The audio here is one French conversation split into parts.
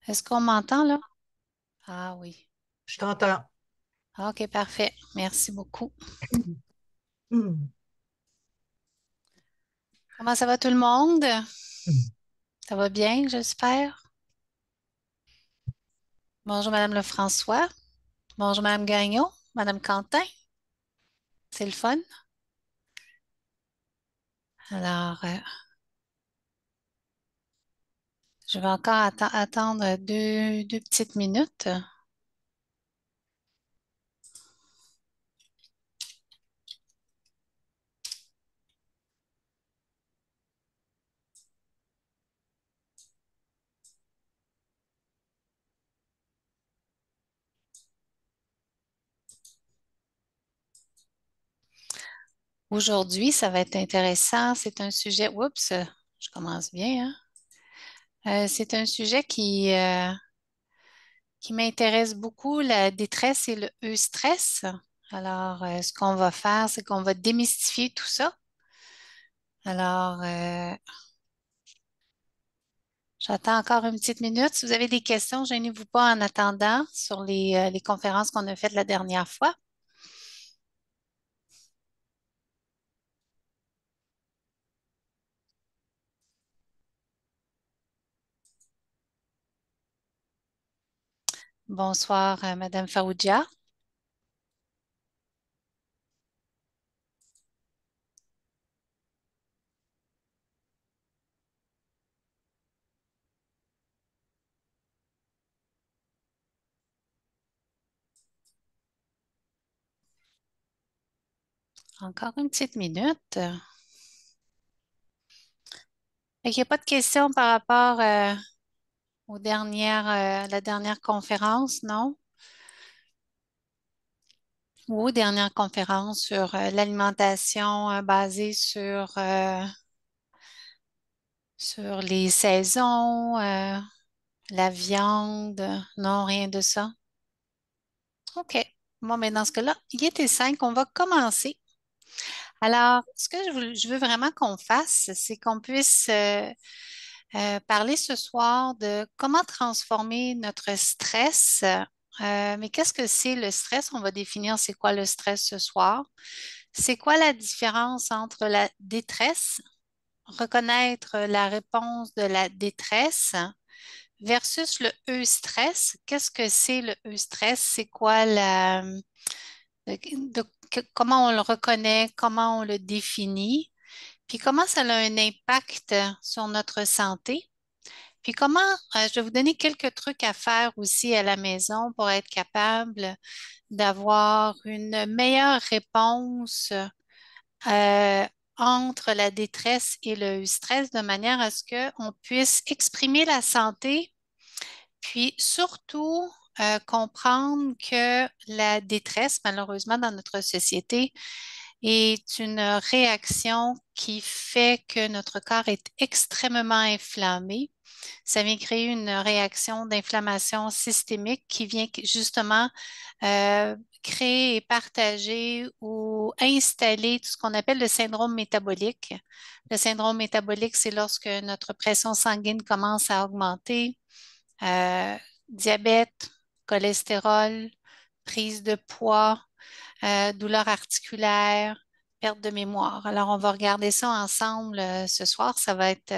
Est-ce qu'on m'entend là? Ah oui. Je t'entends. OK, parfait. Merci beaucoup. Hmm. Comment ça va tout le monde? Hmm. Ça va bien, j'espère. Bonjour, Madame Lefrançois. Bonjour, Madame Gagnon. Madame Quentin. C'est le fun. Alors, je vais encore attendre deux petites minutes. Aujourd'hui, ça va être intéressant. C'est un sujet, oups, je commence bien, hein? C'est un sujet qui m'intéresse beaucoup, la détresse et le stress. Alors, ce qu'on va faire, c'est qu'on va démystifier tout ça. Alors, j'attends encore une petite minute. Si vous avez des questions, gênez-vous pas en attendant sur les conférences qu'on a faites la dernière fois. Bonsoir, Madame Faoudia. Encore une petite minute. Il n'y a pas de questions par rapport la dernière conférence, non? Ou aux dernières conférences sur l'alimentation basée sur les saisons, la viande. Non, rien de ça. OK. Bon, mais dans ce cas-là, il était 5. On va commencer. Alors, ce que je veux vraiment qu'on fasse, c'est qu'on puisse parler ce soir de comment transformer notre stress. Mais qu'est-ce que c'est le stress? On va définir c'est quoi le stress ce soir. C'est quoi la différence entre la détresse, reconnaître la réponse de la détresse versus le E-stress? Qu'est-ce que c'est le E-stress? C'est quoi comment on le reconnaît, comment on le définit, puis comment ça a un impact sur notre santé? Puis comment, je vais vous donner quelques trucs à faire aussi à la maison pour être capable d'avoir une meilleure réponse euh, entre la détresse et le stress de manière à ce qu'on puisse exprimer la santé, puis surtout comprendre que la détresse, malheureusement, dans notre société, est une réaction qui fait que notre corps est extrêmement inflammé. Ça vient créer une réaction d'inflammation systémique qui vient justement créer et partager ou installer tout ce qu'on appelle le syndrome métabolique. Le syndrome métabolique, c'est lorsque notre pression sanguine commence à augmenter, euh, diabète, cholestérol, prise de poids, douleurs articulaires, perte de mémoire. Alors, on va regarder ça ensemble ce soir. Ça va être,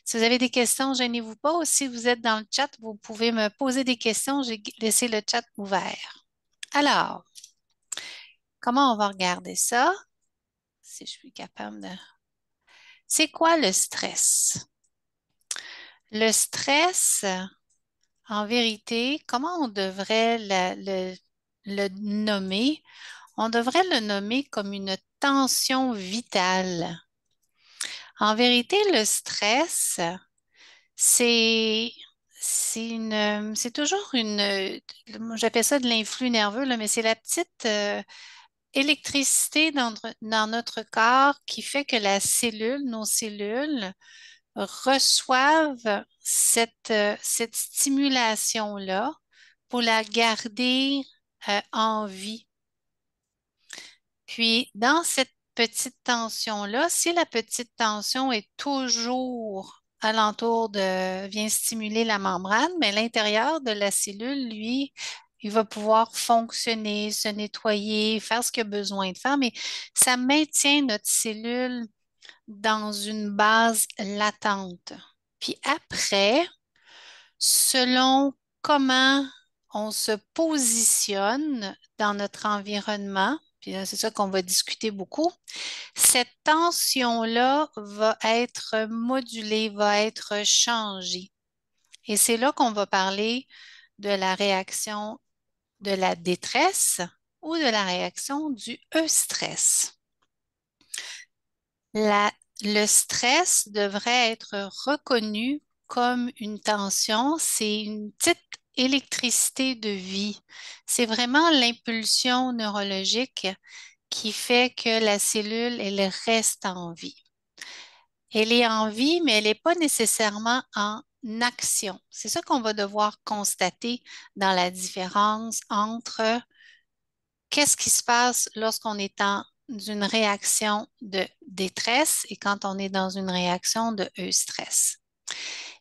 si vous avez des questions, gênez-vous pas. Ou si vous êtes dans le chat, vous pouvez me poser des questions. J'ai laissé le chat ouvert. Alors, comment on va regarder ça? Si je suis capable de... C'est quoi le stress? Le stress, en vérité, comment on devrait le nommer? On devrait le nommer comme une tension vitale. En vérité, le stress, c'est c'est toujours moi, j'appelle ça de l'influx nerveux, là, mais c'est la petite électricité dans notre corps qui fait que nos cellules, reçoivent cette stimulation-là pour la garder en vie. Puis, dans cette petite tension-là, si la petite tension est toujours alentour vient stimuler la membrane, mais l'intérieur de la cellule, lui, il va pouvoir fonctionner, se nettoyer, faire ce qu'il a besoin de faire, mais ça maintient notre cellule dans une base latente. Puis après, selon comment on se positionne dans notre environnement, puis là, c'est ça qu'on va discuter beaucoup, cette tension-là va être modulée, va être changée. Et c'est là qu'on va parler de la réaction de la détresse ou de la réaction du eustress. La- le stress devrait être reconnu comme une tension, c'est une petite électricité de vie. C'est vraiment l'impulsion neurologique qui fait que la cellule, elle reste en vie. Elle est en vie, mais elle n'est pas nécessairement en action. C'est ça qu'on va devoir constater dans la différence entre qu'est-ce qui se passe lorsqu'on est dans une réaction de détresse et quand on est dans une réaction de eustress.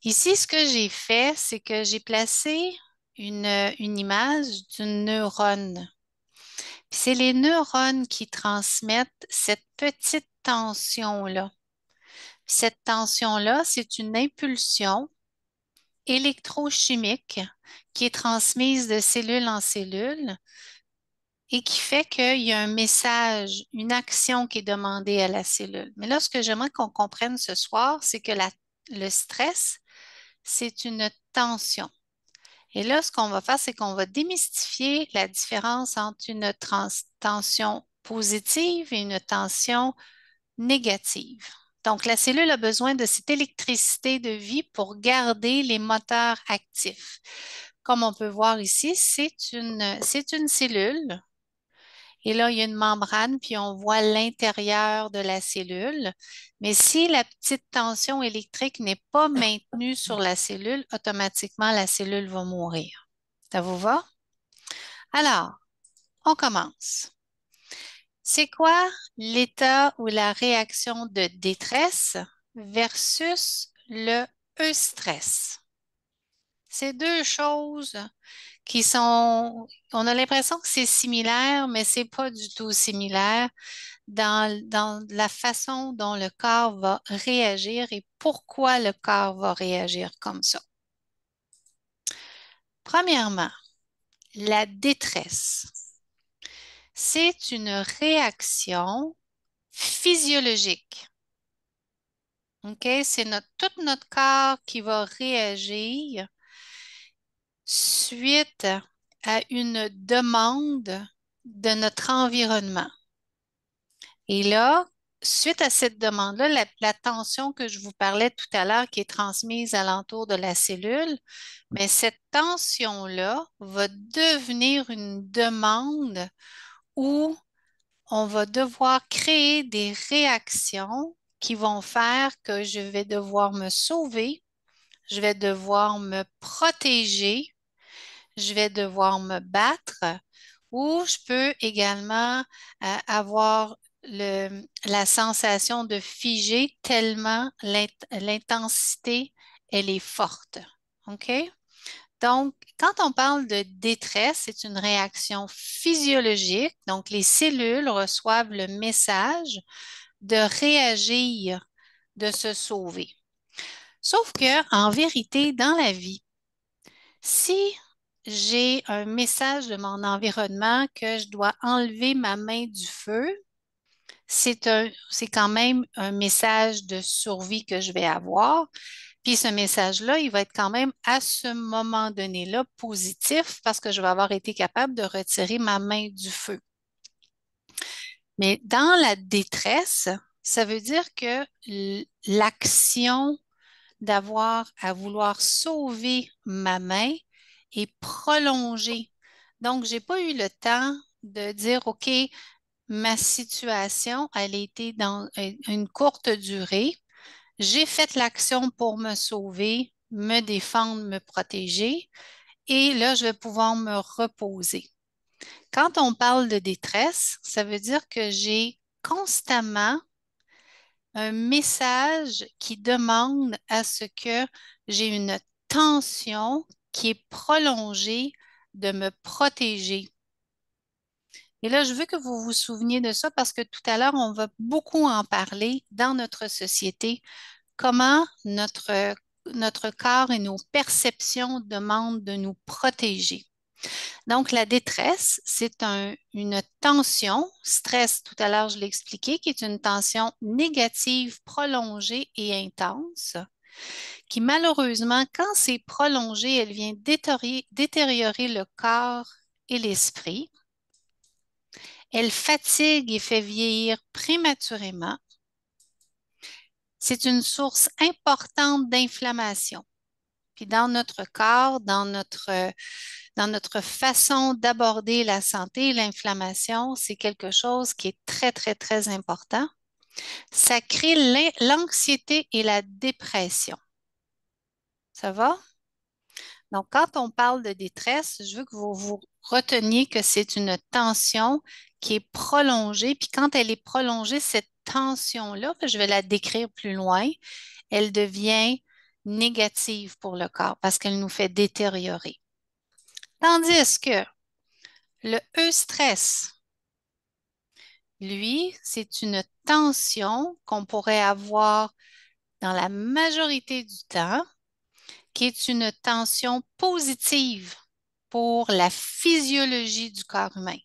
Ici, ce que j'ai fait, c'est que j'ai placé une image d'une neurone. Puis c'est les neurones qui transmettent cette petite tension-là. Cette tension-là, c'est une impulsion électrochimique qui est transmise de cellule en cellule et qui fait qu'il y a un message, une action qui est demandée à la cellule. Mais là, ce que j'aimerais qu'on comprenne ce soir, c'est que le stress, c'est une tension. Et là, ce qu'on va faire, c'est qu'on va démystifier la différence entre une tension positive et une tension négative. Donc, la cellule a besoin de cette électricité de vie pour garder les moteurs actifs. Comme on peut voir ici, c'est une cellule. Et là, il y a une membrane, puis on voit l'intérieur de la cellule. Mais si la petite tension électrique n'est pas maintenue sur la cellule, automatiquement, la cellule va mourir. Ça vous va? Alors, on commence. C'est quoi l'état ou la réaction de détresse versus le eustress? C'est deux choses qui sont, on a l'impression que c'est similaire, mais c'est pas du tout similaire dans la façon dont le corps va réagir et pourquoi le corps va réagir comme ça. Premièrement, la détresse. C'est une réaction physiologique. OK? C'est tout notre corps qui va réagir suite à une demande de notre environnement. Et là, suite à cette demande-là, la tension que je vous parlais tout à l'heure qui est transmise alentour de la cellule, mais cette tension-là va devenir une demande où on va devoir créer des réactions qui vont faire que je vais devoir me sauver, je vais devoir me protéger, je vais devoir me battre ou je peux également avoir la sensation de figer tellement l'intensité, elle est forte. OK? Donc, quand on parle de détresse, c'est une réaction physiologique. Donc, les cellules reçoivent le message de réagir, de se sauver. Sauf que, en vérité, dans la vie, si j'ai un message de mon environnement que je dois enlever ma main du feu, c'est quand même un message de survie que je vais avoir. Puis ce message-là, il va être quand même à ce moment donné-là positif parce que je vais avoir été capable de retirer ma main du feu. Mais dans la détresse, ça veut dire que l'action d'avoir à vouloir sauver ma main est prolongée. Donc, j'ai pas eu le temps de dire, OK, ma situation, elle a été dans une courte durée. J'ai fait l'action pour me sauver, me défendre, me protéger, et là, je vais pouvoir me reposer. Quand on parle de détresse, ça veut dire que j'ai constamment un message qui demande à ce que j'ai une tension qui est prolongée de me protéger. Et là, je veux que vous vous souveniez de ça parce que tout à l'heure, on va beaucoup en parler dans notre société, comment notre corps et nos perceptions demandent de nous protéger. Donc, la détresse, c'est une tension, stress, tout à l'heure je l'ai expliqué, qui est une tension négative, prolongée et intense, qui malheureusement, quand c'est prolongé, elle vient détériorer le corps et l'esprit. Elle fatigue et fait vieillir prématurément. C'est une source importante d'inflammation. Puis dans notre corps, dans notre façon d'aborder la santé, l'inflammation, c'est quelque chose qui est très, très, très important. Ça crée l'anxiété et la dépression. Ça va? Donc, quand on parle de détresse, je veux que vous vous reteniez que c'est une tension qui est prolongée. Puis quand elle est prolongée, cette tension-là, je vais la décrire plus loin, elle devient négative pour le corps parce qu'elle nous fait détériorer. Tandis que le eustress, lui, c'est une tension qu'on pourrait avoir dans la majorité du temps, qui est une tension positive pour la physiologie du corps humain.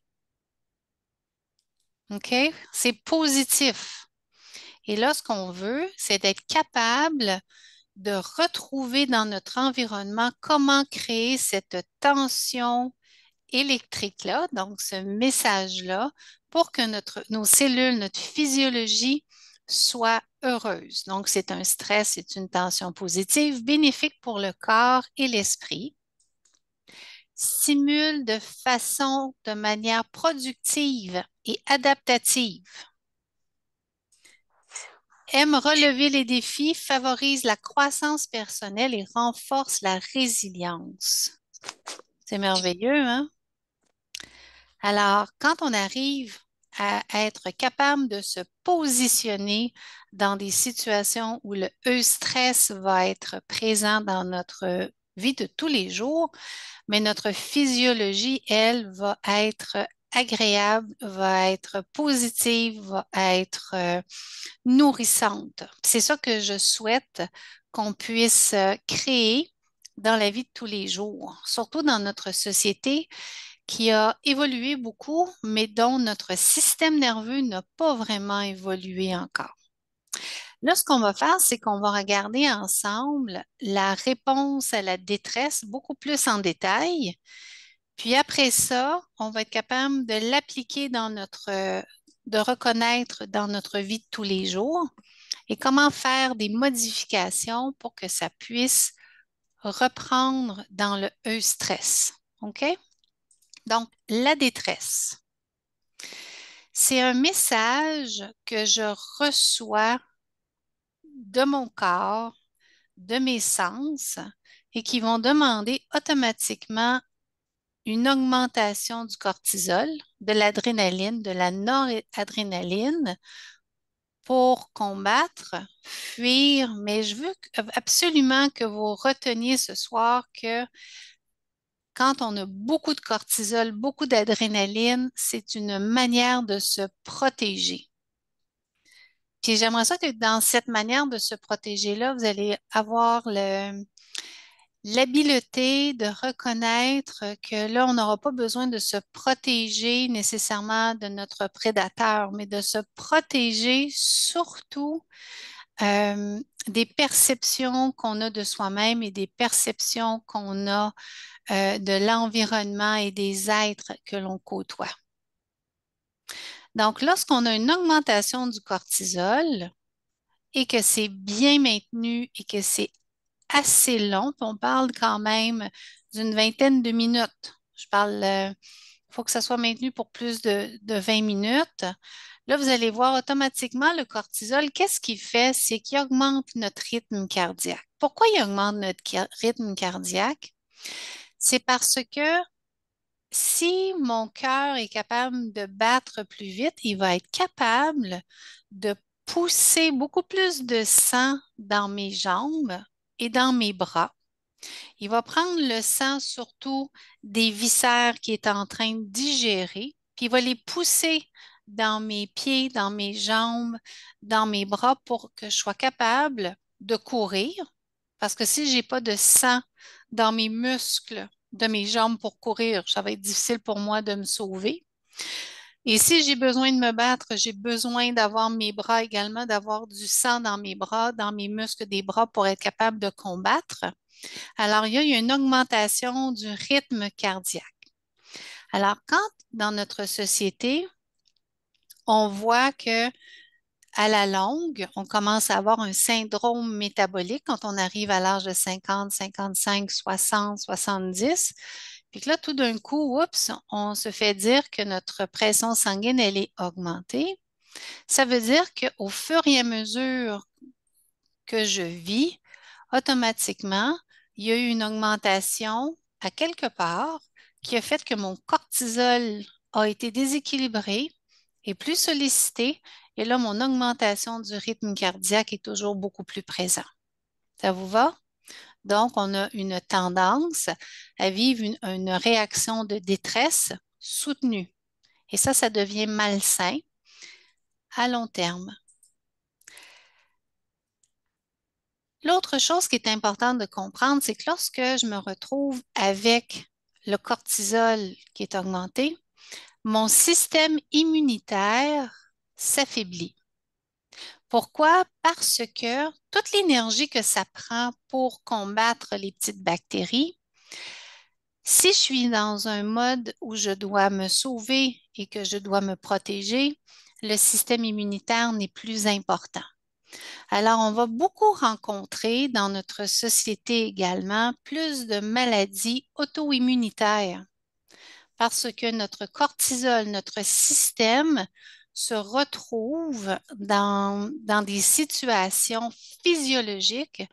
OK? C'est positif. Et là, ce qu'on veut, c'est d'être capable de retrouver dans notre environnement comment créer cette tension électrique-là, donc ce message-là, pour que nos cellules, notre physiologie soit heureuse. Donc, c'est un stress, c'est une tension positive, bénéfique pour le corps et l'esprit, stimule de manière productive et adaptative, aime relever les défis, favorise la croissance personnelle et renforce la résilience. C'est merveilleux, hein? Alors, quand on arrive à être capable de se positionner dans des situations où le stress va être présent dans notre vie de tous les jours, mais notre physiologie, elle, va être agréable, va être positive, va être nourrissante. C'est ça que je souhaite qu'on puisse créer dans la vie de tous les jours, surtout dans notre société qui a évolué beaucoup, mais dont notre système nerveux n'a pas vraiment évolué encore. Là, ce qu'on va faire, c'est qu'on va regarder ensemble la réponse à la détresse beaucoup plus en détail. Puis après ça, on va être capable de l'appliquer de reconnaître dans notre vie de tous les jours et comment faire des modifications pour que ça puisse reprendre dans le stress. OK? Donc, la détresse, c'est un message que je reçois de mon corps, de mes sens, et qui vont demander automatiquement une augmentation du cortisol, de l'adrénaline, de la noradrénaline pour combattre, fuir. Mais je veux absolument que vous reteniez ce soir que quand on a beaucoup de cortisol, beaucoup d'adrénaline, c'est une manière de se protéger. Puis j'aimerais ça que dans cette manière de se protéger-là, vous allez avoir l'habileté de reconnaître que là, on n'aura pas besoin de se protéger nécessairement de notre prédateur, mais de se protéger surtout des perceptions qu'on a de soi-même et des perceptions qu'on a de l'environnement et des êtres que l'on côtoie. Donc, lorsqu'on a une augmentation du cortisol et que c'est bien maintenu et que c'est assez long, puis on parle quand même d'une vingtaine de minutes. Je parle, il faut que ça soit maintenu pour plus de 20 minutes. Là, vous allez voir automatiquement le cortisol. Qu'est-ce qu'il fait? C'est qu'il augmente notre rythme cardiaque. Pourquoi il augmente notre rythme cardiaque? C'est parce que si mon cœur est capable de battre plus vite, il va être capable de pousser beaucoup plus de sang dans mes jambes et dans mes bras. Il va prendre le sang surtout des viscères qu'il est en train de digérer, puis il va les pousser dans mes pieds, dans mes jambes, dans mes bras pour que je sois capable de courir. Parce que si j'ai pas de sang dans mes muscles de mes jambes pour courir, ça va être difficile pour moi de me sauver. Et si j'ai besoin de me battre, j'ai besoin d'avoir mes bras également, d'avoir du sang dans mes bras, dans mes muscles des bras pour être capable de combattre. Alors, il y a une augmentation du rythme cardiaque. Alors, quand dans notre société, on voit que à la longue, on commence à avoir un syndrome métabolique quand on arrive à l'âge de 50, 55, 60, 70. Puis que là, tout d'un coup, oups, on se fait dire que notre pression sanguine, elle est augmentée. Ça veut dire qu'au fur et à mesure que je vis, automatiquement, il y a eu une augmentation à quelque part qui a fait que mon cortisol a été déséquilibré et plus sollicité. Et là, mon augmentation du rythme cardiaque est toujours beaucoup plus présente. Ça vous va? Donc, on a une tendance à vivre une réaction de détresse soutenue. Et ça devient malsain à long terme. L'autre chose qui est importante de comprendre, c'est que lorsque je me retrouve avec le cortisol qui est augmenté, mon système immunitaire s'affaiblit. Pourquoi? Parce que toute l'énergie que ça prend pour combattre les petites bactéries, si je suis dans un mode où je dois me sauver et que je dois me protéger, le système immunitaire n'est plus important. Alors, on va beaucoup rencontrer dans notre société également plus de maladies auto-immunitaires parce que notre cortisol, notre système se retrouve dans des situations physiologiques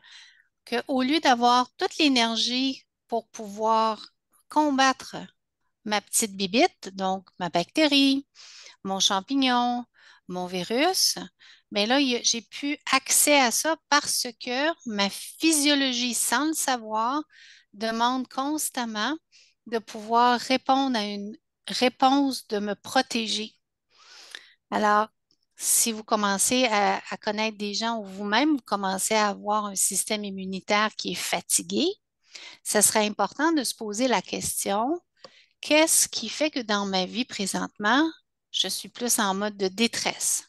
qu'au lieu d'avoir toute l'énergie pour pouvoir combattre ma petite bibite, donc ma bactérie, mon champignon, mon virus, mais là, j'ai pu accès à ça parce que ma physiologie, sans le savoir, demande constamment de pouvoir répondre à une réponse de me protéger. Alors, si vous commencez à connaître des gens ou vous-même, vous commencez à avoir un système immunitaire qui est fatigué, ce serait important de se poser la question, qu'est-ce qui fait que dans ma vie présentement, je suis plus en mode de détresse?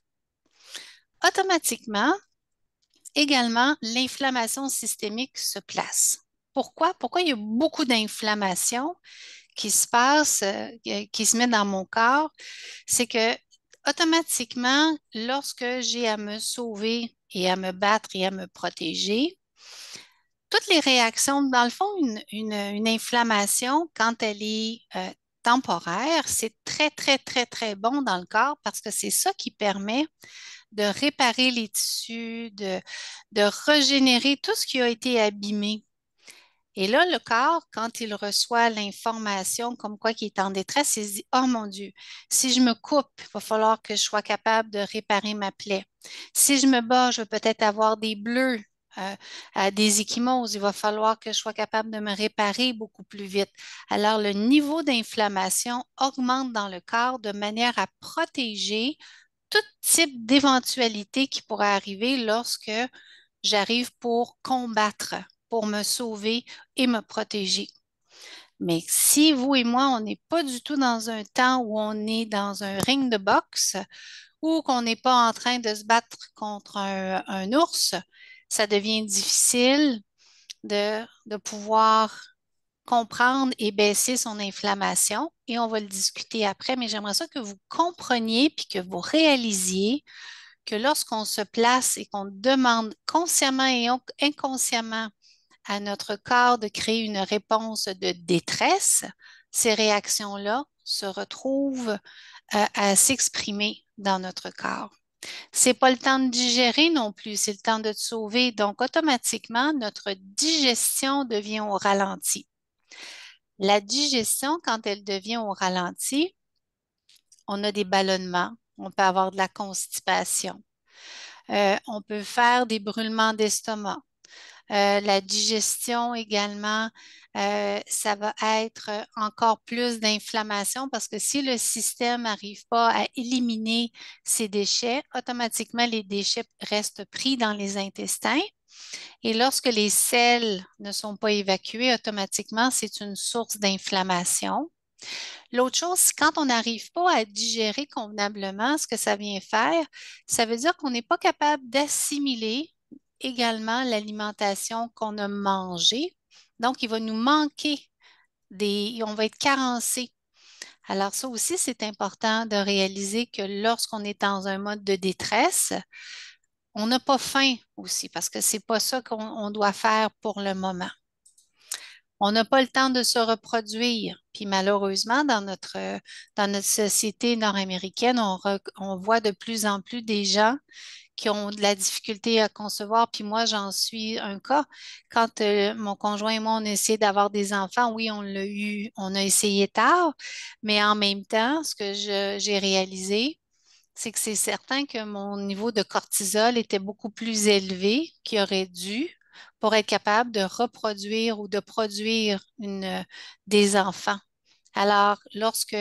Automatiquement, également, l'inflammation systémique se place. Pourquoi? Pourquoi il y a beaucoup d'inflammation qui se passe, qui se met dans mon corps? C'est que automatiquement, lorsque j'ai à me sauver et à me battre et à me protéger, toutes les réactions, dans le fond, une inflammation, quand elle est temporaire, c'est très, très, très, très bon dans le corps parce que c'est ça qui permet de réparer les tissus, de régénérer tout ce qui a été abîmé. Et là, le corps, quand il reçoit l'information comme quoi il est en détresse, il se dit, oh mon Dieu, si je me coupe, il va falloir que je sois capable de réparer ma plaie. Si je me bats, je vais peut-être avoir des bleus, des ecchymoses. Il va falloir que je sois capable de me réparer beaucoup plus vite. Alors, le niveau d'inflammation augmente dans le corps de manière à protéger tout type d'éventualité qui pourrait arriver lorsque j'arrive pour combattre, pour me sauver et me protéger. Mais si vous et moi, on n'est pas du tout dans un temps où on est dans un ring de boxe ou qu'on n'est pas en train de se battre contre un ours, ça devient difficile de pouvoir comprendre et baisser son inflammation. Et on va le discuter après, mais j'aimerais ça que vous compreniez puis que vous réalisiez que lorsqu'on se place et qu'on demande consciemment et inconsciemment à notre corps de créer une réponse de détresse, ces réactions-là se retrouvent à s'exprimer dans notre corps. C'est pas le temps de digérer non plus, c'est le temps de te sauver. Donc, automatiquement, notre digestion devient au ralenti. La digestion, quand elle devient au ralenti, on a des ballonnements, on peut avoir de la constipation. On peut faire des brûlements d'estomac. La digestion également, ça va être encore plus d'inflammation parce que si le système n'arrive pas à éliminer ces déchets, automatiquement les déchets restent pris dans les intestins. Et lorsque les selles ne sont pas évacuées, automatiquement, c'est une source d'inflammation. L'autre chose, c'est quand on n'arrive pas à digérer convenablement ce que ça vient faire, ça veut dire qu'on n'est pas capable d'assimiler également l'alimentation qu'on a mangée. Donc, il va nous manquer on va être carencé. Alors, ça aussi, c'est important de réaliser que lorsqu'on est dans un mode de détresse, on n'a pas faim aussi parce que c'est pas ça qu'on doit faire pour le moment. On n'a pas le temps de se reproduire. Puis malheureusement, dans notre société nord-américaine, on voit de plus en plus des gens qui ont de la difficulté à concevoir. Puis moi, j'en suis un cas. Quand mon conjoint et moi, on a essayé d'avoir des enfants, oui, on l'a eu, on a essayé tard, mais en même temps, j'ai réalisé, c'est que c'est certain que mon niveau de cortisol était beaucoup plus élevé qu'il aurait dû pour être capable de reproduire ou de produire des enfants. Alors, lorsque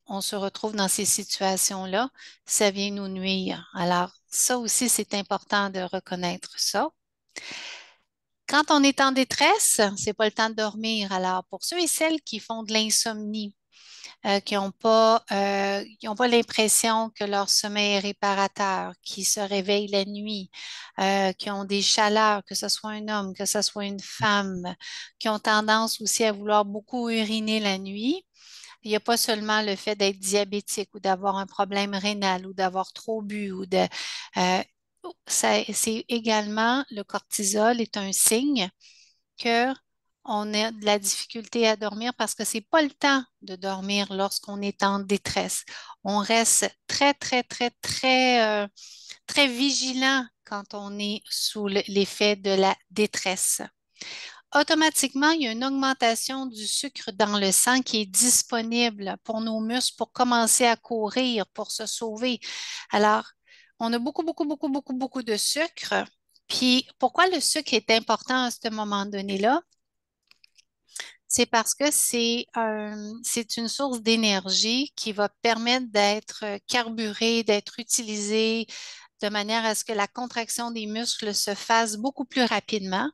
on se retrouve dans ces situations-là, ça vient nous nuire. Alors, ça aussi, c'est important de reconnaître ça. Quand on est en détresse, c'est pas le temps de dormir. Alors, pour ceux et celles qui font de l'insomnie, qui ont pas l'impression que leur sommeil est réparateur, qui se réveillent la nuit, qui ont des chaleurs, que ce soit un homme, que ce soit une femme, qui ont tendance aussi à vouloir beaucoup uriner la nuit. Il n'y a pas seulement le fait d'être diabétique ou d'avoir un problème rénal ou d'avoir trop bu euh, c'est également le cortisol est un signe que on a de la difficulté à dormir parce que c'est pas le temps de dormir lorsqu'on est en détresse. On reste très vigilant quand on est sous l'effet de la détresse. Automatiquement, il y a une augmentation du sucre dans le sang qui est disponible pour nos muscles pour commencer à courir, pour se sauver. Alors, on a beaucoup de sucre. Puis, pourquoi le sucre est important à ce moment donné-là? C'est parce que c'est une source d'énergie qui va permettre d'être carburée, d'être utilisée de manière à ce que la contraction des muscles se fasse beaucoup plus rapidement.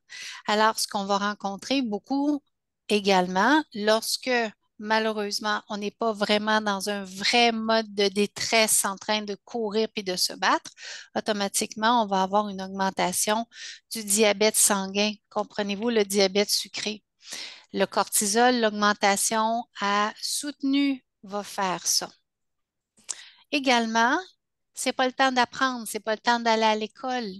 Alors, ce qu'on va rencontrer beaucoup également lorsque malheureusement on n'est pas vraiment dans un vrai mode de détresse en train de courir puis de se battre, automatiquement on va avoir une augmentation du diabète sanguin. Comprenez-vous, le diabète sucré? Le cortisol, l'augmentation à soutenu va faire ça. Également, c'est pas le temps d'apprendre, c'est pas le temps d'aller à l'école.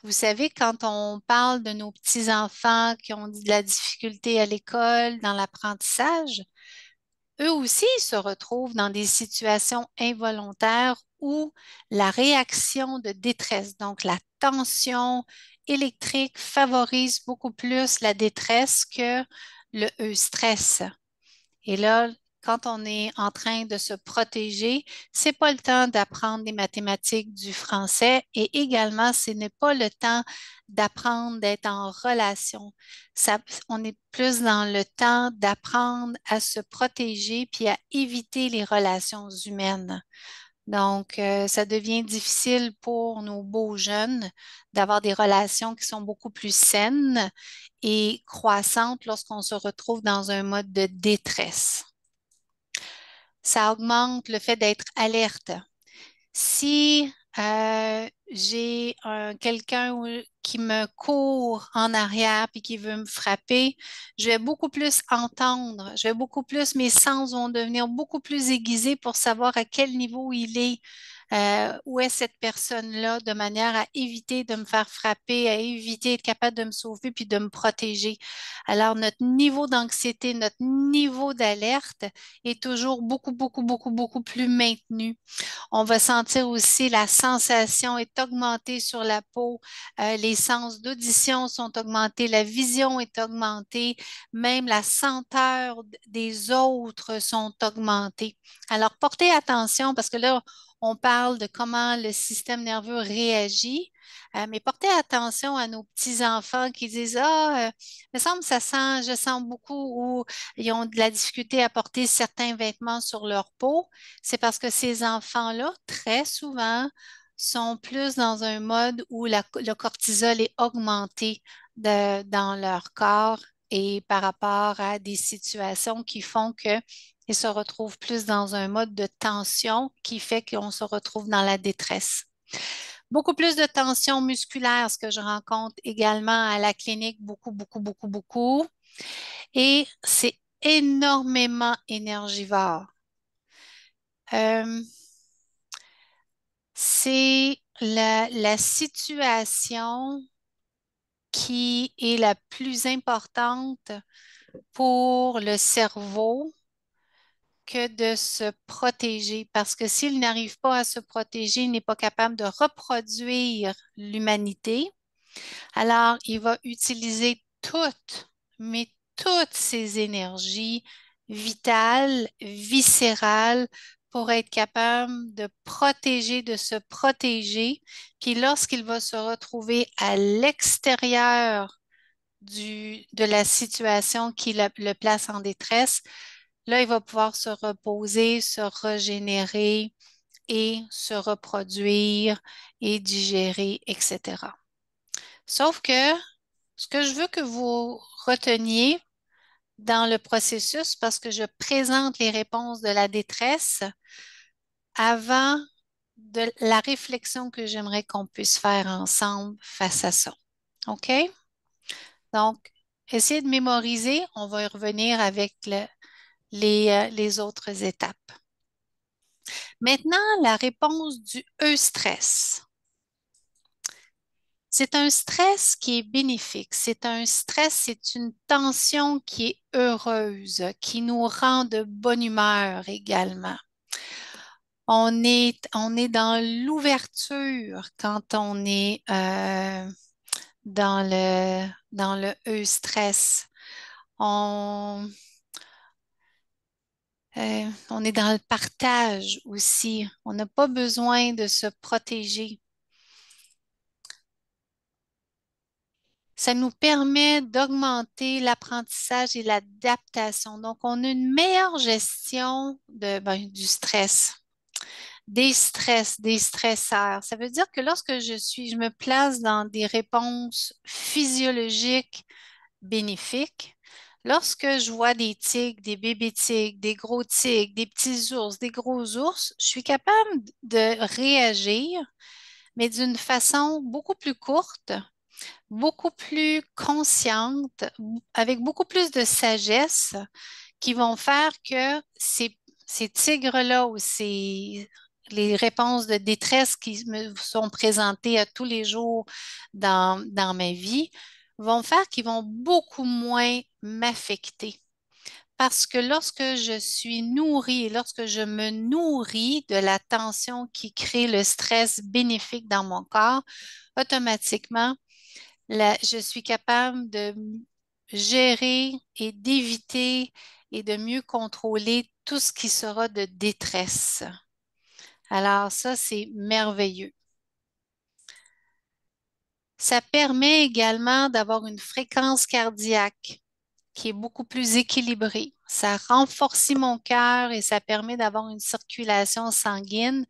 Vous savez, quand on parle de nos petits-enfants qui ont de la difficulté à l'école, dans l'apprentissage, eux aussi se retrouvent dans des situations involontaires où la réaction de détresse, donc la tension électrique, favorise beaucoup plus la détresse que le stress. Et là, quand on est en train de se protéger, c'est pas le temps d'apprendre des mathématiques, du français et également, ce n'est pas le temps d'apprendre d'être en relation. On est plus dans le temps d'apprendre à se protéger puis à éviter les relations humaines. Donc, ça devient difficile pour nos beaux jeunes d'avoir des relations qui sont beaucoup plus saines et croissantes lorsqu'on se retrouve dans un mode de détresse. Ça augmente le fait d'être alerte. Si j'ai quelqu'un qui me court en arrière puis qui veut me frapper, je vais beaucoup plus entendre, mes sens vont devenir beaucoup plus aiguisés pour savoir à quel niveau il est, où est cette personne-là, de manière à éviter de me faire frapper, à éviter d'être capable de me sauver puis de me protéger. Alors, notre niveau d'anxiété, notre niveau d'alerte est toujours beaucoup plus maintenu. On va sentir aussi la sensation est augmentée sur la peau, les sens d'audition sont augmentés, la vision est augmentée, même la senteur des autres sont augmentées. Alors, portez attention parce que là, on parle de comment le système nerveux réagit, mais portez attention à nos petits-enfants qui disent, ah, il me semble que ça sent, je sens beaucoup ou ils ont de la difficulté à porter certains vêtements sur leur peau. C'est parce que ces enfants-là, très souvent, sont plus dans un mode où le cortisol est augmenté dans leur corps et par rapport à des situations qui font qu'ils se retrouvent plus dans un mode de tension qui fait qu'on se retrouve dans la détresse. Beaucoup plus de tension musculaire, ce que je rencontre également à la clinique, beaucoup, beaucoup, beaucoup, beaucoup. Et c'est énormément énergivore. Euh, c'est la situation qui est la plus importante pour le cerveau que de se protéger, parce que s'il n'arrive pas à se protéger, il n'est pas capable de reproduire l'humanité, alors il va utiliser mais toutes ses énergies vitales, viscérales, pour être capable de protéger, de se protéger. Puis lorsqu'il va se retrouver à l'extérieur de la situation qui le place en détresse, là, il va pouvoir se reposer, se régénérer et se reproduire et digérer, etc. Sauf que ce que je veux que vous reteniez dans le processus, parce que je présente les réponses de la détresse avant de la réflexion que j'aimerais qu'on puisse faire ensemble face à ça. OK? Donc, essayez de mémoriser. On va y revenir avec les autres étapes. Maintenant, la réponse du E-stress. C'est un stress qui est bénéfique. C'est un stress, c'est une tension qui est heureuse, qui nous rend de bonne humeur également. On est dans l'ouverture quand on est dans le E-stress. On, on est dans le partage aussi. On n'a pas besoin de se protéger. Ça nous permet d'augmenter l'apprentissage et l'adaptation. Donc, on a une meilleure gestion du stress, des stresseurs. Ça veut dire que lorsque je me place dans des réponses physiologiques bénéfiques, lorsque je vois des tigres, des bébés tigres, des gros tigres, des petits ours, des gros ours, je suis capable de réagir, mais d'une façon beaucoup plus courte, beaucoup plus consciente, avec beaucoup plus de sagesse, qui vont faire que ces tigres-là ou les réponses de détresse qui me sont présentées à tous les jours dans ma vie vont faire qu'ils vont beaucoup moins m'affecter. Parce que lorsque je suis nourrie, lorsque je me nourris de la tension qui crée le stress bénéfique dans mon corps, automatiquement, je suis capable de gérer et d'éviter et de mieux contrôler tout ce qui sera de détresse. Alors ça, c'est merveilleux. Ça permet également d'avoir une fréquence cardiaque qui est beaucoup plus équilibrée. Ça renforce mon cœur et ça permet d'avoir une circulation sanguine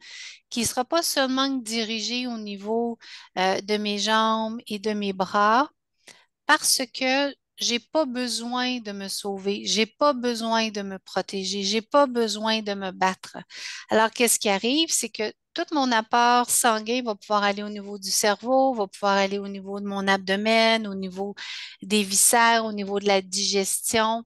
qui ne sera pas seulement dirigée au niveau de mes jambes et de mes bras, parce que j'ai pas besoin de me sauver, j'ai pas besoin de me protéger, j'ai pas besoin de me battre. Alors, qu'est-ce qui arrive? C'est que tout mon apport sanguin va pouvoir aller au niveau du cerveau, va pouvoir aller au niveau de mon abdomen, au niveau des viscères, au niveau de la digestion.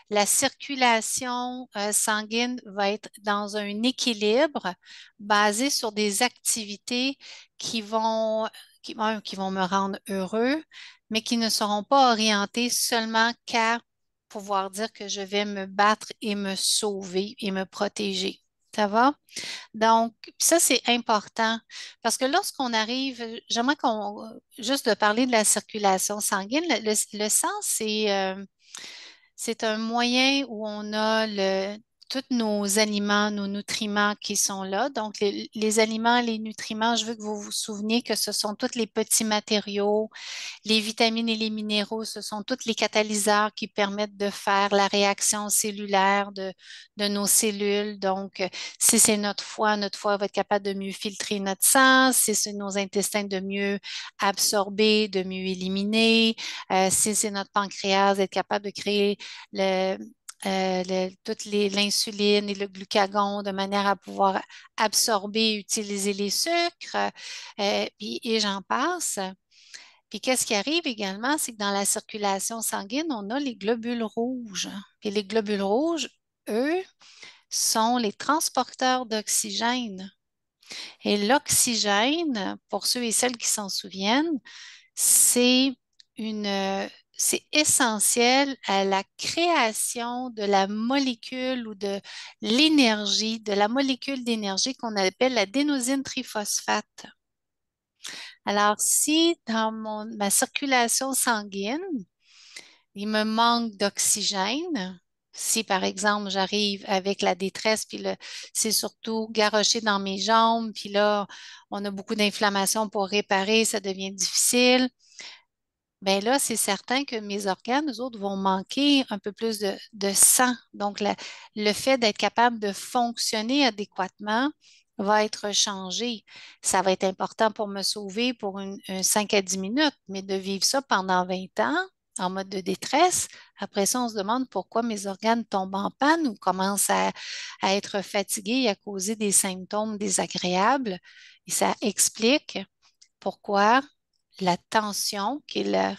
La circulation sanguine va être dans un équilibre basé sur des activités qui vont, qui vont me rendre heureux, mais qui ne seront pas orientées seulement qu'à pouvoir dire que je vais me battre et me sauver et me protéger. Ça va? Donc, ça, c'est important parce que lorsqu'on arrive, j'aimerais juste de parler de la circulation sanguine. Le sang, c'est un moyen où on a tous nos aliments, nos nutriments qui sont là. Donc, les aliments, les nutriments, je veux que vous vous souveniez que ce sont tous les petits matériaux, les vitamines et les minéraux, ce sont tous les catalyseurs qui permettent de faire la réaction cellulaire de nos cellules. Donc, si c'est notre foie va être capable de mieux filtrer notre sang. Si c'est nos intestins, de mieux absorber, de mieux éliminer. Si c'est notre pancréas, d'être capable de créer toute l'insuline et le glucagon de manière à pouvoir absorber et utiliser les sucres, et j'en passe. Puis qu'est-ce qui arrive également, c'est que dans la circulation sanguine, on a les globules rouges. Puis les globules rouges, eux, sont les transporteurs d'oxygène. Et l'oxygène, pour ceux et celles qui s'en souviennent, c'est c'est essentiel à la création de la molécule ou de l'énergie, de la molécule d'énergie qu'on appelle l'adénosine triphosphate. Alors, si dans ma circulation sanguine, il me manque d'oxygène, si par exemple j'arrive avec la détresse, puis c'est surtout garoché dans mes jambes, puis là, on a beaucoup d'inflammation pour réparer, ça devient difficile. Ben là, c'est certain que mes organes, eux autres, vont manquer un peu plus de sang. Donc, le fait d'être capable de fonctionner adéquatement va être changé. Ça va être important pour me sauver pour un 5 à 10 minutes, mais de vivre ça pendant 20 ans en mode de détresse, après ça, on se demande pourquoi mes organes tombent en panne ou commencent à être fatigués et à causer des symptômes désagréables. Et ça explique pourquoi la tension, qui est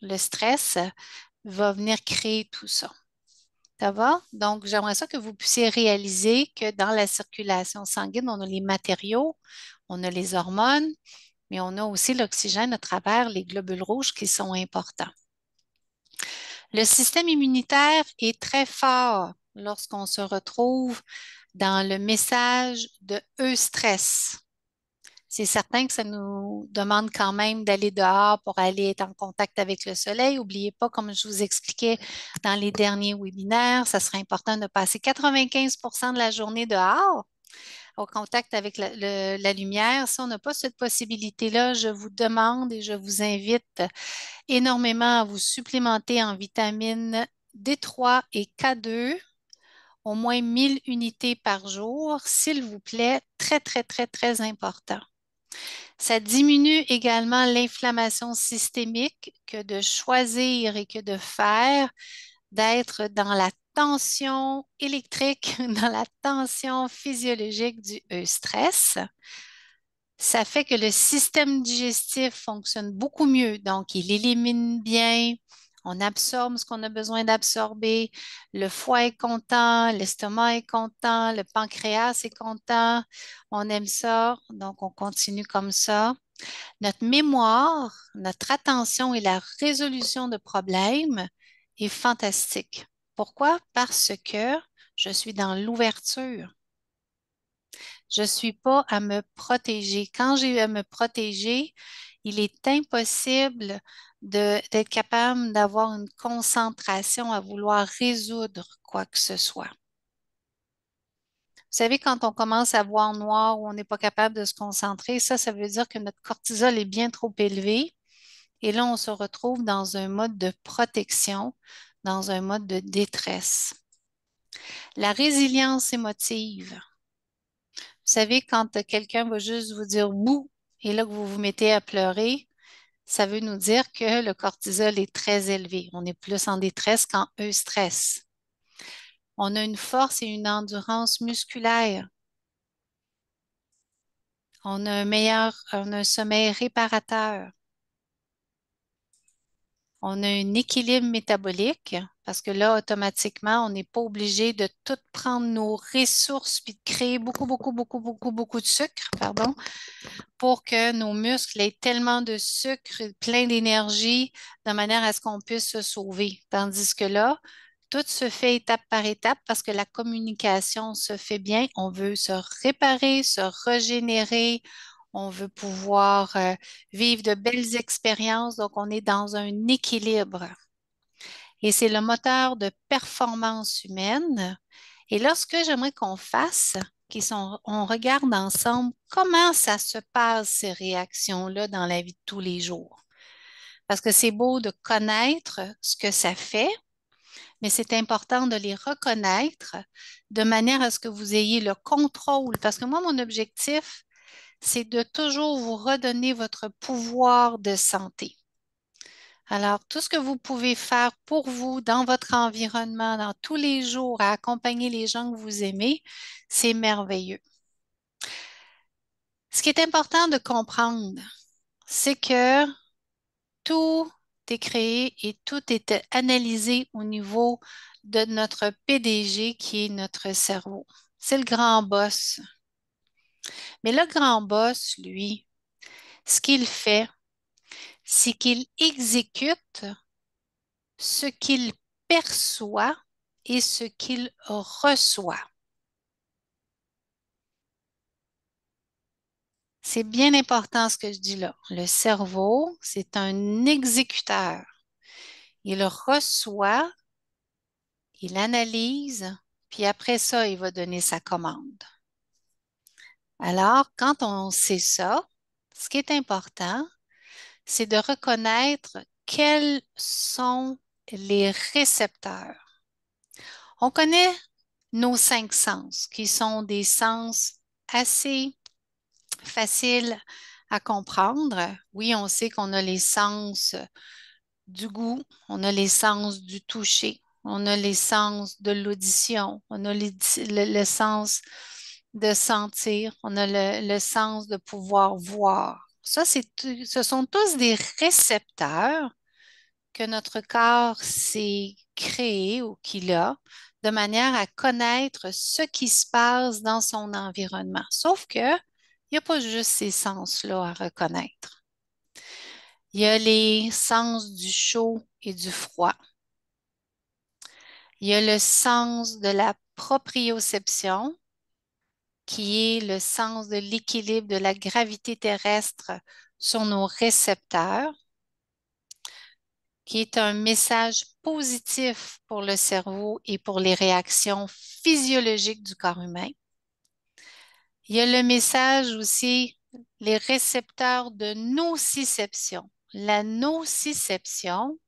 le stress, va venir créer tout ça. Ça va? Donc, j'aimerais ça que vous puissiez réaliser que dans la circulation sanguine, on a les matériaux, on a les hormones, mais on a aussi l'oxygène à travers les globules rouges qui sont importants. Le système immunitaire est très fort lorsqu'on se retrouve dans le message de eustress. C'est certain que ça nous demande quand même d'aller dehors pour aller être en contact avec le soleil. N'oubliez pas, comme je vous expliquais dans les derniers webinaires, ça serait important de passer 95 de la journée dehors au contact avec la lumière. Si on n'a pas cette possibilité-là, je vous demande et je vous invite énormément à vous supplémenter en vitamines D3 et K2, au moins 1000 unités par jour, s'il vous plaît. Très, très, très, très important. Ça diminue également l'inflammation systémique que de choisir et que de faire, d'être dans la tension électrique, dans la tension physiologique du stress. Ça fait que le système digestif fonctionne beaucoup mieux. Donc, il élimine bien, on absorbe ce qu'on a besoin d'absorber, le foie est content, l'estomac est content, le pancréas est content. On aime ça, donc on continue comme ça. Notre mémoire, notre attention et la résolution de problèmes est fantastique. Pourquoi? Parce que je suis dans l'ouverture. Je ne suis pas à me protéger. Quand j'ai eu à me protéger, il est impossible d'être capable d'avoir une concentration à vouloir résoudre quoi que ce soit. Vous savez, quand on commence à voir noir ou on n'est pas capable de se concentrer, ça veut dire que notre cortisol est bien trop élevé. Et là, on se retrouve dans un mode de protection, dans un mode de détresse. La résilience émotive. Vous savez, quand quelqu'un va juste vous dire bouh et là que vous vous mettez à pleurer, ça veut nous dire que le cortisol est très élevé. On est plus en détresse qu'en eustress. On a une force et une endurance musculaire. On a on a un sommeil réparateur. On a un équilibre métabolique parce que là, automatiquement, on n'est pas obligé de tout prendre nos ressources puis de créer beaucoup, beaucoup, beaucoup, beaucoup, beaucoup de sucre, pardon, pour que nos muscles aient tellement de sucre, plein d'énergie, de manière à ce qu'on puisse se sauver. Tandis que là, tout se fait étape par étape parce que la communication se fait bien. On veut se réparer, se régénérer. On veut pouvoir vivre de belles expériences. Donc, on est dans un équilibre. Et c'est le moteur de performance humaine. Et là, ce que j'aimerais qu'on fasse, on regarde ensemble comment ça se passe, ces réactions-là, dans la vie de tous les jours. Parce que c'est beau de connaître ce que ça fait, mais c'est important de les reconnaître de manière à ce que vous ayez le contrôle. Parce que moi, mon objectif, c'est de toujours vous redonner votre pouvoir de santé. Alors, tout ce que vous pouvez faire pour vous, dans votre environnement, dans tous les jours, à accompagner les gens que vous aimez, c'est merveilleux. Ce qui est important de comprendre, c'est que tout est créé et tout est analysé au niveau de notre PDG qui est notre cerveau. C'est le grand boss. Mais le grand boss, lui, ce qu'il fait, c'est qu'il exécute ce qu'il perçoit et ce qu'il reçoit. C'est bien important ce que je dis là. Le cerveau, c'est un exécuteur. Il reçoit, il analyse, puis après ça, il va donner sa commande. Alors, quand on sait ça, ce qui est important, c'est de reconnaître quels sont les récepteurs. On connaît nos cinq sens, qui sont des sens assez faciles à comprendre. Oui, on sait qu'on a les sens du goût, on a les sens du toucher, on a les sens de l'audition, on a le sens de sentir, on a le sens de pouvoir voir. Ça, ce sont tous des récepteurs que notre corps s'est créé ou qu'il a de manière à connaître ce qui se passe dans son environnement. Sauf que il n'y a pas juste ces sens-là à reconnaître. Il y a les sens du chaud et du froid. Il y a le sens de la proprioception, qui est le sens de l'équilibre de la gravité terrestre sur nos récepteurs, qui est un message positif pour le cerveau et pour les réactions physiologiques du corps humain. Il y a le message aussi, les récepteurs de nociception. La nociception,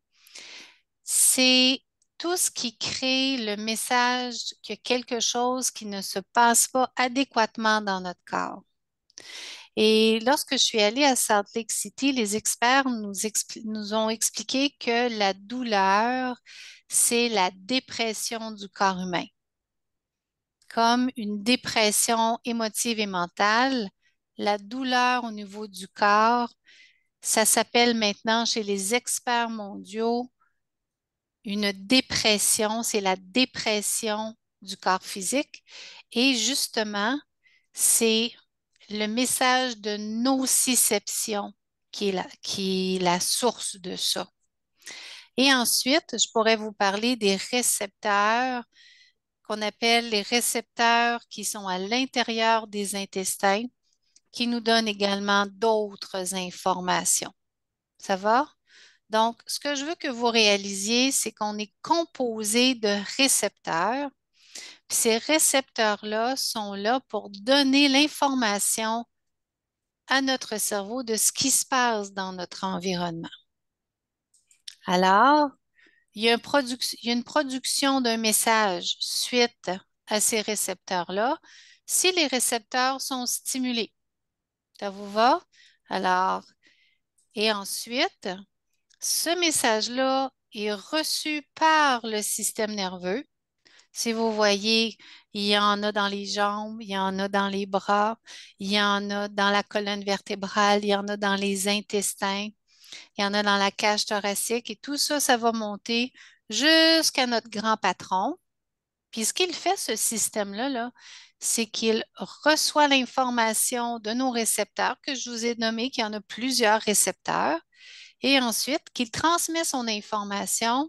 c'est tout ce qui crée le message qu'il y a quelque chose qui ne se passe pas adéquatement dans notre corps. Et lorsque je suis allée à Salt Lake City, les experts nous ont expliqué que la douleur, c'est la dépression du corps humain. Comme une dépression émotive et mentale, la douleur au niveau du corps, ça s'appelle maintenant chez les experts mondiaux une dépression, c'est la dépression du corps physique. Et justement, c'est le message de nociception qui est la source de ça. Et ensuite, je pourrais vous parler des récepteurs qu'on appelle les récepteurs qui sont à l'intérieur des intestins, qui nous donnent également d'autres informations. Ça va? Donc, ce que je veux que vous réalisiez, c'est qu'on est composé de récepteurs. Puis ces récepteurs-là sont là pour donner l'information à notre cerveau de ce qui se passe dans notre environnement. Alors, il y a une production d'un message suite à ces récepteurs-là si les récepteurs sont stimulés. Ça vous va? Alors, et ensuite, ce message-là est reçu par le système nerveux. Si vous voyez, il y en a dans les jambes, il y en a dans les bras, il y en a dans la colonne vertébrale, il y en a dans les intestins, il y en a dans la cage thoracique et tout ça, ça va monter jusqu'à notre grand patron. Puis ce qu'il fait, ce système-là, là, c'est qu'il reçoit l'information de nos récepteurs, que je vous ai nommé, qu'il y en a plusieurs récepteurs, et ensuite qu'il transmet son information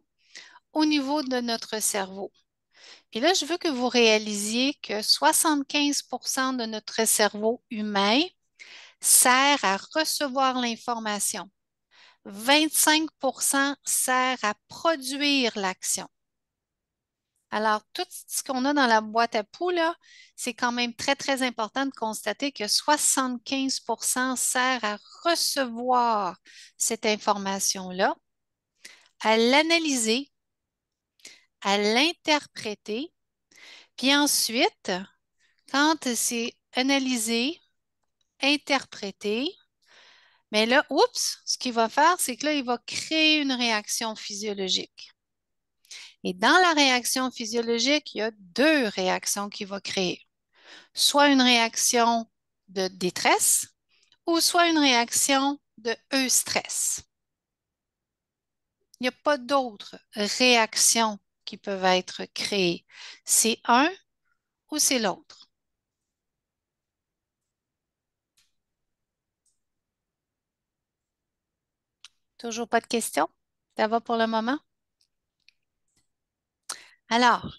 au niveau de notre cerveau. Puis là, je veux que vous réalisiez que 75% de notre cerveau humain sert à recevoir l'information. 25% sert à produire l'action. Alors, tout ce qu'on a dans la boîte à poux, là, c'est quand même très, très important de constater que 75% sert à recevoir cette information-là, à l'analyser, à l'interpréter, puis ensuite, quand c'est analysé, interprété, mais là, oups, ce qu'il va faire, c'est que là, il va créer une réaction physiologique. Et dans la réaction physiologique, il y a deux réactions qu'il va créer. Soit une réaction de détresse ou soit une réaction de eustress. Il n'y a pas d'autres réactions qui peuvent être créées. C'est un ou c'est l'autre. Toujours pas de questions? Ça va pour le moment? Alors,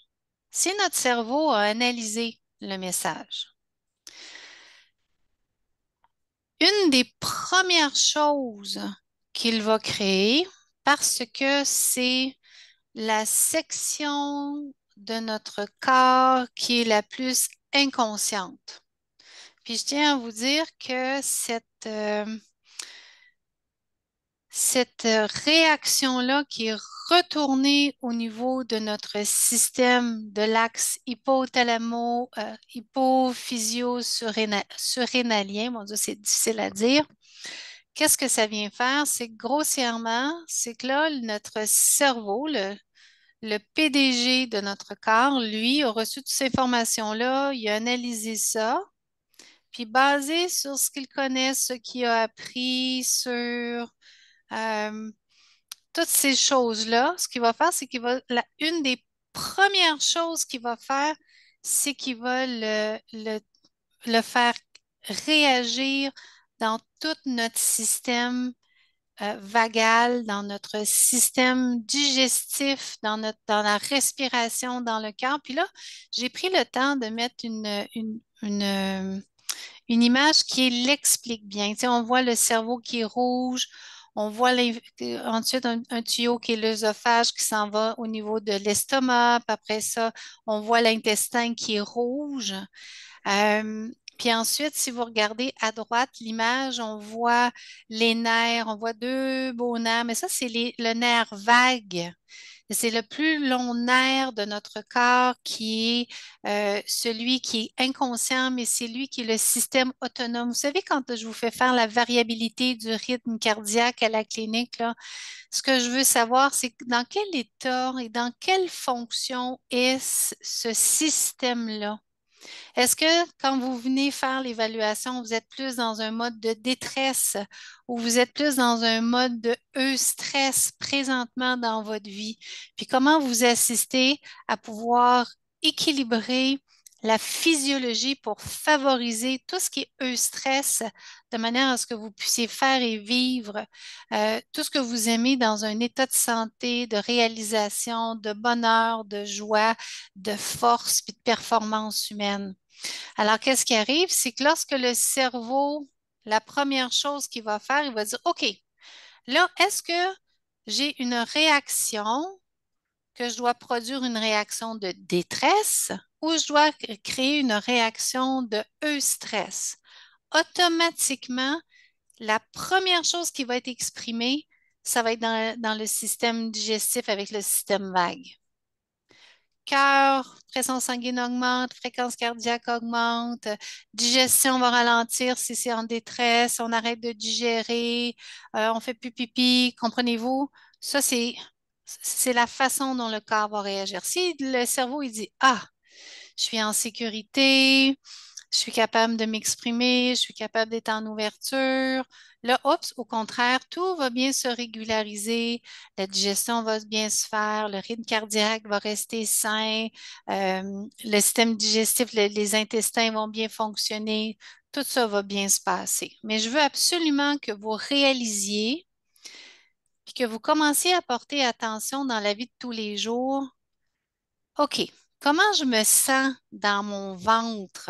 si notre cerveau a analysé le message, une des premières choses qu'il va créer, parce que c'est la section de notre corps qui est la plus inconsciente. Puis je tiens à vous dire que cette réaction-là qui est retournée au niveau de notre système de l'axe hypophysio-surrénalien, mon Dieu, c'est difficile à dire. Qu'est-ce que ça vient faire? C'est que grossièrement, c'est que là, notre cerveau, le PDG de notre corps, lui, a reçu toutes ces informations-là, il a analysé ça, puis basé sur ce qu'il connaît, ce qu'il a appris sur euh, toutes ces choses-là, ce qu'il va faire, c'est une des premières choses qu'il va faire, c'est qu'il va le faire réagir dans tout notre système vagal, dans notre système digestif, dans la respiration, dans le cœur. Puis là, j'ai pris le temps de mettre une image qui l'explique bien. Tu sais, on voit le cerveau qui est rouge, on voit ensuite un tuyau qui est l'œsophage qui s'en va au niveau de l'estomac. Puis après ça, on voit l'intestin qui est rouge. Euh, Puis ensuite, si vous regardez à droite l'image, on voit les nerfs, on voit deux beaux nerfs, mais ça, c'est le nerf vague. C'est le plus long nerf de notre corps qui est celui qui est inconscient, mais c'est lui qui est le système autonome. Vous savez, quand je vous fais faire la variabilité du rythme cardiaque à la clinique, là, ce que je veux savoir, c'est dans quel état et dans quelle fonction est ce système-là. Est-ce que quand vous venez faire l'évaluation, vous êtes plus dans un mode de détresse ou vous êtes plus dans un mode de stress présentement dans votre vie? Puis comment vous assistez à pouvoir équilibrer la physiologie pour favoriser tout ce qui est stress de manière à ce que vous puissiez faire et vivre tout ce que vous aimez dans un état de santé, de réalisation, de bonheur, de joie, de force puis de performance humaine. Alors, qu'est-ce qui arrive? C'est que lorsque le cerveau, la première chose qu'il va faire, il va dire, OK, là, est-ce que j'ai une réaction, que je dois produire une réaction de détresse ou je dois créer une réaction de eustress? Automatiquement, la première chose qui va être exprimée, ça va être dans le système digestif avec le système vague. Cœur, pression sanguine augmente, fréquence cardiaque augmente, digestion va ralentir si c'est en détresse, on arrête de digérer, on fait plus pipi, comprenez-vous? Ça, c'est la façon dont le corps va réagir. Si le cerveau, il dit, ah, je suis en sécurité, je suis capable de m'exprimer, je suis capable d'être en ouverture. Là, oups, au contraire, tout va bien se régulariser, la digestion va bien se faire, le rythme cardiaque va rester sain, le système digestif, les intestins vont bien fonctionner, tout ça va bien se passer. Mais je veux absolument que vous réalisiez puis que vous commenciez à porter attention dans la vie de tous les jours. OK, comment je me sens dans mon ventre?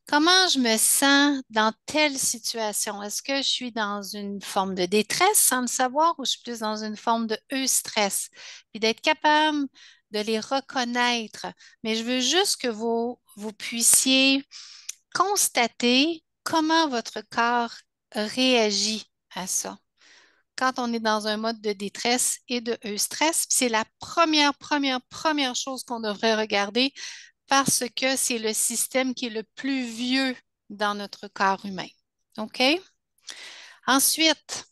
Comment je me sens dans telle situation? Est-ce que je suis dans une forme de détresse sans le savoir ou je suis plus dans une forme de stress? Puis d'être capable de les reconnaître, mais je veux juste que vous puissiez constater comment votre corps réagit à ça. Quand on est dans un mode de détresse et de eustress, c'est la première chose qu'on devrait regarder parce que c'est le système qui est le plus vieux dans notre corps humain. OK? Ensuite,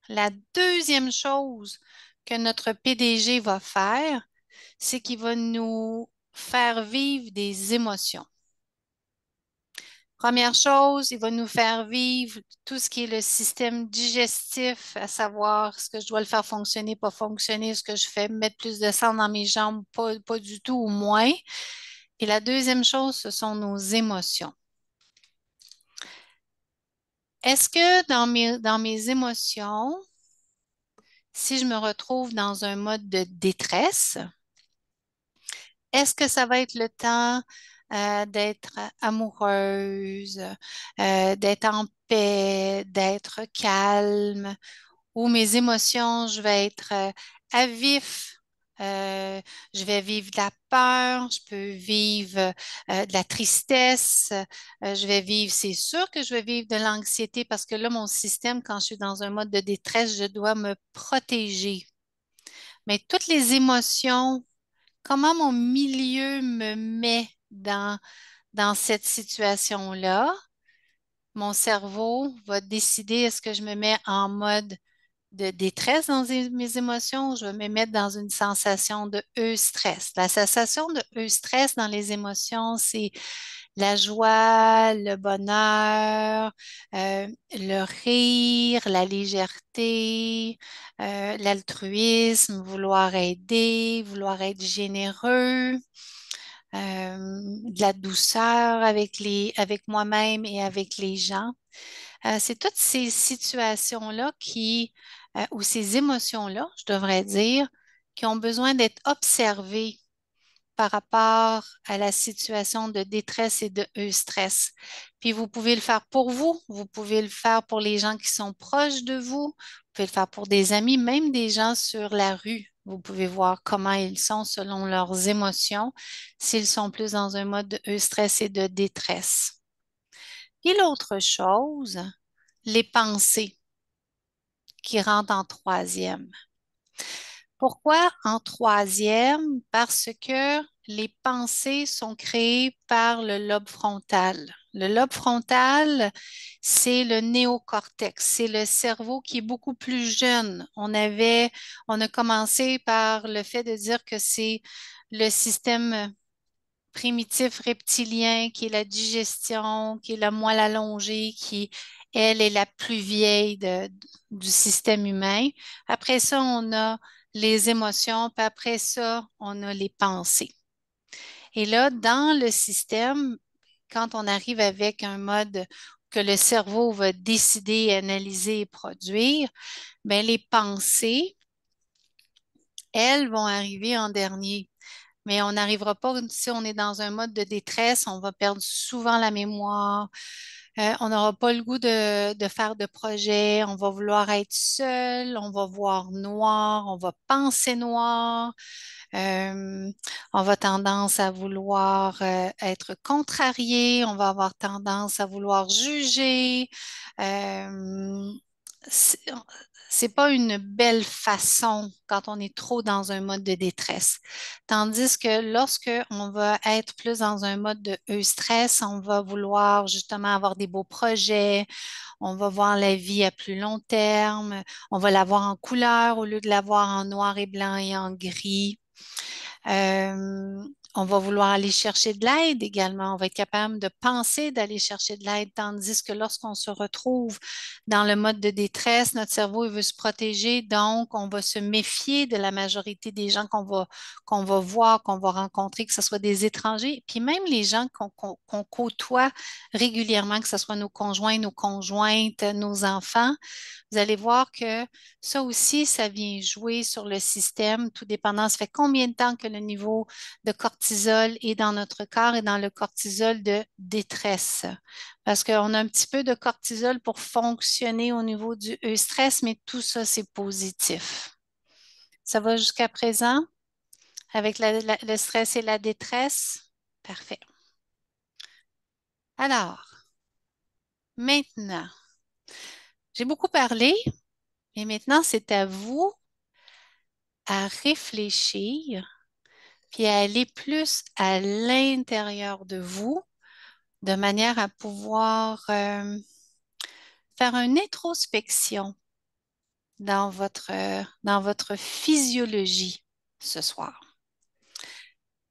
la deuxième chose que notre PDG va faire, c'est qu'il va nous faire vivre des émotions. Première chose, il va nous faire vivre tout ce qui est le système digestif, à savoir ce que je dois le faire fonctionner, pas fonctionner, ce que je fais, mettre plus de sang dans mes jambes, pas du tout ou moins. Et la deuxième chose, ce sont nos émotions. Est-ce que dans mes émotions, si je me retrouve dans un mode de détresse, est-ce que ça va être le temps d'être amoureuse, d'être en paix, d'être calme, ou mes émotions, je vais être à vif, je vais vivre de la peur, je peux vivre de la tristesse, je vais vivre, c'est sûr que je vais vivre de l'anxiété parce que là, mon système, quand je suis dans un mode de détresse, je dois me protéger. Mais toutes les émotions, comment mon milieu me met dans cette situation-là, mon cerveau va décider est-ce que je me mets en mode de détresse dans mes émotions, je vais me mettre dans une sensation de eustress. La sensation de eustress dans les émotions, c'est la joie, le bonheur, le rire, la légèreté, l'altruisme, vouloir aider, vouloir être généreux, de la douceur avec moi-même et avec les gens. C'est toutes ces situations-là ou ces émotions-là, je devrais dire, qui ont besoin d'être observées par rapport à la situation de détresse et de stress. Puis vous pouvez le faire pour vous, vous pouvez le faire pour les gens qui sont proches de vous, vous pouvez le faire pour des amis, même des gens sur la rue. Vous pouvez voir comment ils sont selon leurs émotions, s'ils sont plus dans un mode de stress et de détresse. Et l'autre chose, les pensées qui rentrent en troisième. Pourquoi en troisième? Parce que les pensées sont créées par le lobe frontal. Le lobe frontal, c'est le néocortex, c'est le cerveau qui est beaucoup plus jeune. On a commencé par le fait de dire que c'est le système primitif reptilien, qui est la digestion, qui est la moelle allongée, qui, elle, est la plus vieille du système humain. Après ça, on a les émotions, puis après ça, on a les pensées. Et là, dans le système, quand on arrive avec un mode que le cerveau va décider, analyser et produire, bien, les pensées, elles vont arriver en dernier. Mais on n'arrivera pas, si on est dans un mode de détresse, on va perdre souvent la mémoire. On n'aura pas le goût de faire de projet. On va vouloir être seul. On va voir noir. On va penser noir. Euh, on va tendance à vouloir être contrarié. On va avoir tendance à vouloir juger. Euh, c'est c'est pas une belle façon quand on est trop dans un mode de détresse. Tandis que lorsque on va être plus dans un mode de stress, on va vouloir justement avoir des beaux projets, on va voir la vie à plus long terme, on va la voir en couleur au lieu de la voir en noir et blanc et en gris. Euh, on va vouloir aller chercher de l'aide également. On va être capable de penser d'aller chercher de l'aide, tandis que lorsqu'on se retrouve dans le mode de détresse, notre cerveau il veut se protéger, donc on va se méfier de la majorité des gens qu'on va voir, qu'on va rencontrer, que ce soit des étrangers, puis même les gens qu'on côtoie régulièrement, que ce soit nos conjoints, nos conjointes, nos enfants. Vous allez voir que ça aussi, ça vient jouer sur le système, tout dépendant. Ça fait combien de temps que le niveau de cortisol est dans notre corps et dans le cortisol de détresse? Parce qu'on a un petit peu de cortisol pour fonctionner au niveau du stress, mais tout ça, c'est positif. Ça va jusqu'à présent? avec le stress et la détresse? Parfait. Alors, maintenant, j'ai beaucoup parlé, mais maintenant, c'est à vous à réfléchir puis à aller plus à l'intérieur de vous de manière à pouvoir faire une introspection dans votre physiologie ce soir.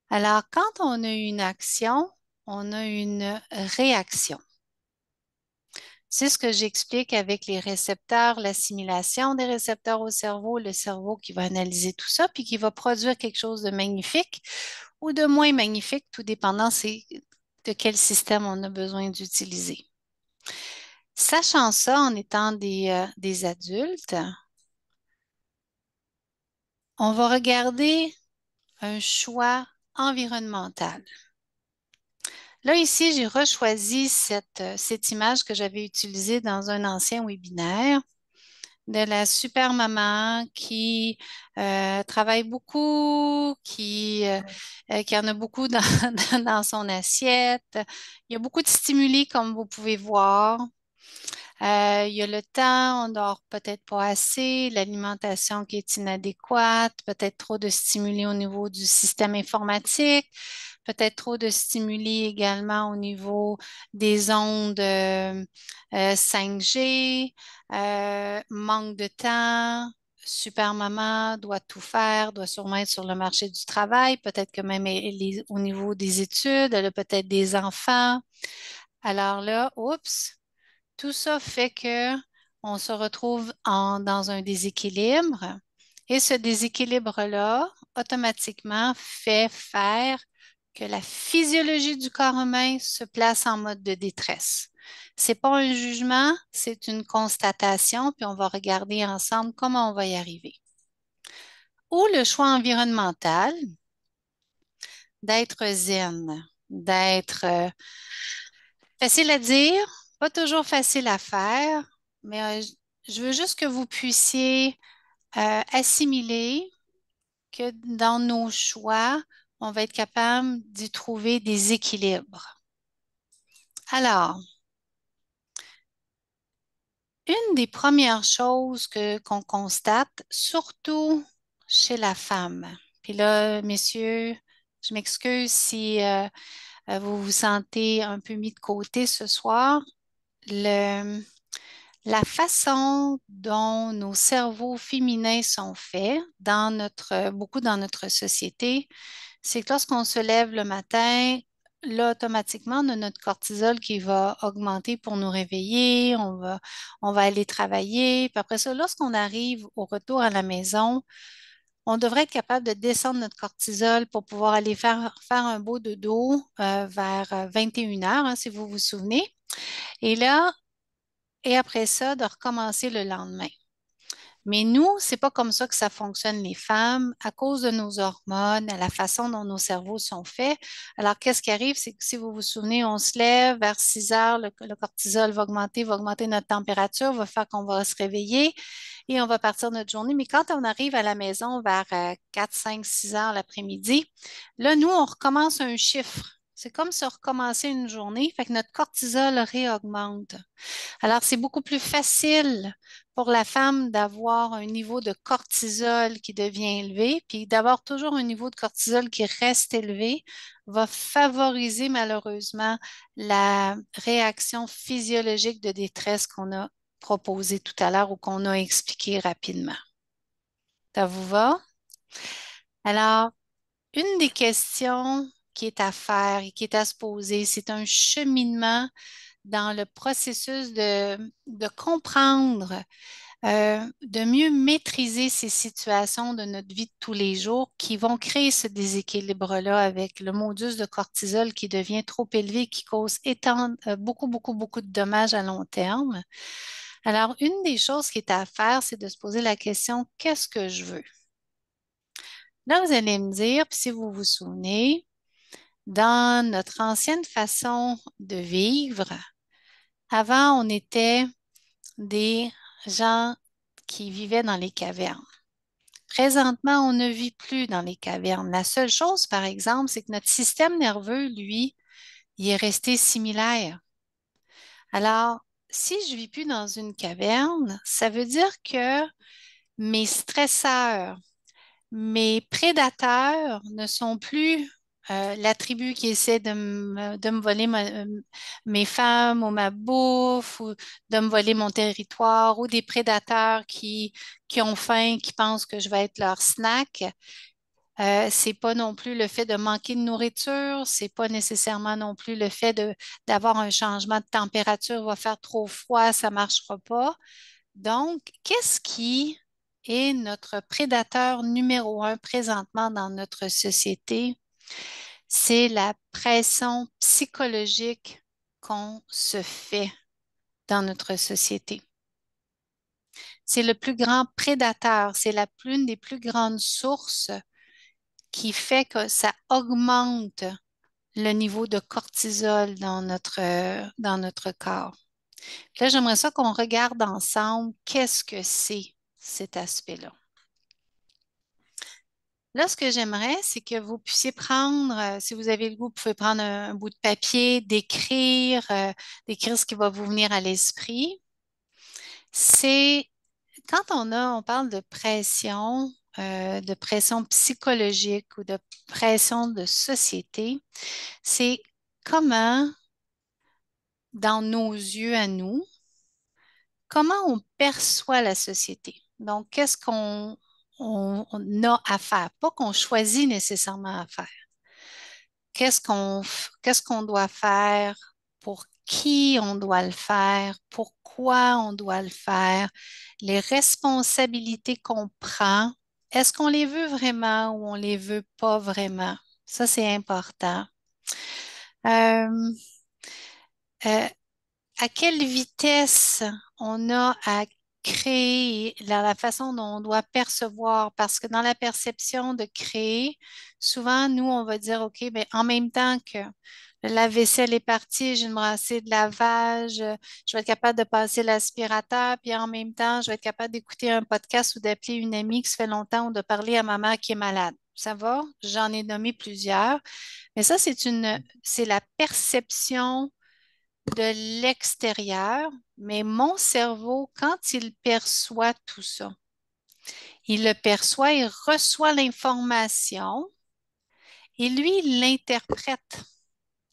Alors, quand on a une action, on a une réaction. C'est ce que j'explique avec les récepteurs, l'assimilation des récepteurs au cerveau, le cerveau qui va analyser tout ça, puis qui va produire quelque chose de magnifique ou de moins magnifique, tout dépendant de quel système on a besoin d'utiliser. Sachant ça, en étant des adultes, on va regarder un choix environnemental. Là, ici, j'ai rechoisi cette image que j'avais utilisée dans un ancien webinaire de la super maman qui travaille beaucoup, qui en a beaucoup dans son assiette. Il y a beaucoup de stimuli, comme vous pouvez voir. Il y a le temps, on dort peut-être pas assez, l'alimentation qui est inadéquate, peut-être trop de stimuli au niveau du système informatique, peut-être trop de stimuli également au niveau des ondes 5G, manque de temps. Super maman doit tout faire, doit sûrement être sur le marché du travail, peut-être que même au niveau des études, elle a peut-être des enfants. Alors là, oups, tout ça fait que on se retrouve dans un déséquilibre et ce déséquilibre-là, automatiquement, fait faire que la physiologie du corps humain se place en mode de détresse. C'est pas un jugement, c'est une constatation, puis on va regarder ensemble comment on va y arriver. Ou le choix environnemental d'être zen, d'être facile à dire, pas toujours facile à faire, mais je veux juste que vous puissiez assimiler que dans nos choix, on va être capable d'y trouver des équilibres. Alors, une des premières choses qu'on constate, surtout chez la femme, puis là, messieurs, je m'excuse si vous vous sentez un peu mis de côté ce soir, le, la façon dont nos cerveaux féminins sont faits beaucoup dans notre société, c'est que lorsqu'on se lève le matin, là, automatiquement, on a notre cortisol qui va augmenter pour nous réveiller, on va aller travailler. Puis après ça, lorsqu'on arrive au retour à la maison, on devrait être capable de descendre notre cortisol pour pouvoir aller faire un beau dodo vers 21 heures, hein, si vous vous souvenez. Et là, et après ça, de recommencer le lendemain. Mais nous, c'est pas comme ça que ça fonctionne les femmes à cause de nos hormones, à la façon dont nos cerveaux sont faits. Alors, qu'est-ce qui arrive? C'est que si vous vous souvenez, on se lève vers 6 heures, le cortisol va augmenter notre température, va faire qu'on va se réveiller et on va partir notre journée. Mais quand on arrive à la maison vers 4, 5, 6 heures l'après-midi, là, nous, on recommence un chiffre. C'est comme si on recommençait une journée, fait que notre cortisol réaugmente. Alors, c'est beaucoup plus facile pour la femme d'avoir un niveau de cortisol qui devient élevé, puis d'avoir toujours un niveau de cortisol qui reste élevé va favoriser malheureusement la réaction physiologique de détresse qu'on a proposée tout à l'heure ou qu'on a expliqué rapidement. Ça vous va? Alors, une des questions qui est à faire et qui est à se poser, c'est un cheminement dans le processus de comprendre, de mieux maîtriser ces situations de notre vie de tous les jours qui vont créer ce déséquilibre-là avec le modus de cortisol qui devient trop élevé, qui cause beaucoup, beaucoup, beaucoup de dommages à long terme. Alors, une des choses qui est à faire, c'est de se poser la question, qu'est-ce que je veux? Là, vous allez me dire, puis si vous vous souvenez, dans notre ancienne façon de vivre, avant, on était des gens qui vivaient dans les cavernes. Présentement, on ne vit plus dans les cavernes. La seule chose, par exemple, c'est que notre système nerveux, lui, il est resté similaire. Alors, si je vis plus dans une caverne, ça veut dire que mes stresseurs, mes prédateurs ne sont plus la tribu qui essaie de me voler mes femmes ou ma bouffe ou de me voler mon territoire ou des prédateurs qui ont faim, qui pensent que je vais être leur snack. C'est pas non plus le fait de manquer de nourriture, c'est pas nécessairement non plus le fait d'avoir un changement de température, il va faire trop froid, ça marchera pas. Donc, qu'est-ce qui est notre prédateur numéro un présentement dans notre société? C'est la pression psychologique qu'on se fait dans notre société. C'est le plus grand prédateur, c'est l'une des plus grandes sources qui fait que ça augmente le niveau de cortisol dans notre corps. Là, j'aimerais ça qu'on regarde ensemble qu'est-ce que c'est cet aspect-là. Là, ce que j'aimerais, c'est que vous puissiez prendre, si vous avez le goût, vous pouvez prendre un bout de papier, d'écrire ce qui va vous venir à l'esprit. C'est quand on parle de pression psychologique ou de pression de société, c'est comment, dans nos yeux à nous, comment on perçoit la société. Donc, qu'est-ce qu'on a à faire, pas qu'on choisit nécessairement à faire. Qu'est-ce qu'on doit faire, pour qui on doit le faire, pourquoi on doit le faire, les responsabilités qu'on prend, est-ce qu'on les veut vraiment ou on les veut pas vraiment? Ça, c'est important. Euh, euh, à quelle vitesse on a à créer la façon dont on doit percevoir, parce que dans la perception de créer, souvent, nous, on va dire, OK, mais en même temps que le lave-vaisselle est parti, j'ai une brassée de lavage, je vais être capable de passer l'aspirateur, puis en même temps, je vais être capable d'écouter un podcast ou d'appeler une amie qui se fait longtemps ou de parler à ma mère qui est malade. Ça va? J'en ai nommé plusieurs. Mais ça, c'est la perception de l'extérieur, mais mon cerveau, quand il perçoit tout ça, il le perçoit, il reçoit l'information et lui, il l'interprète.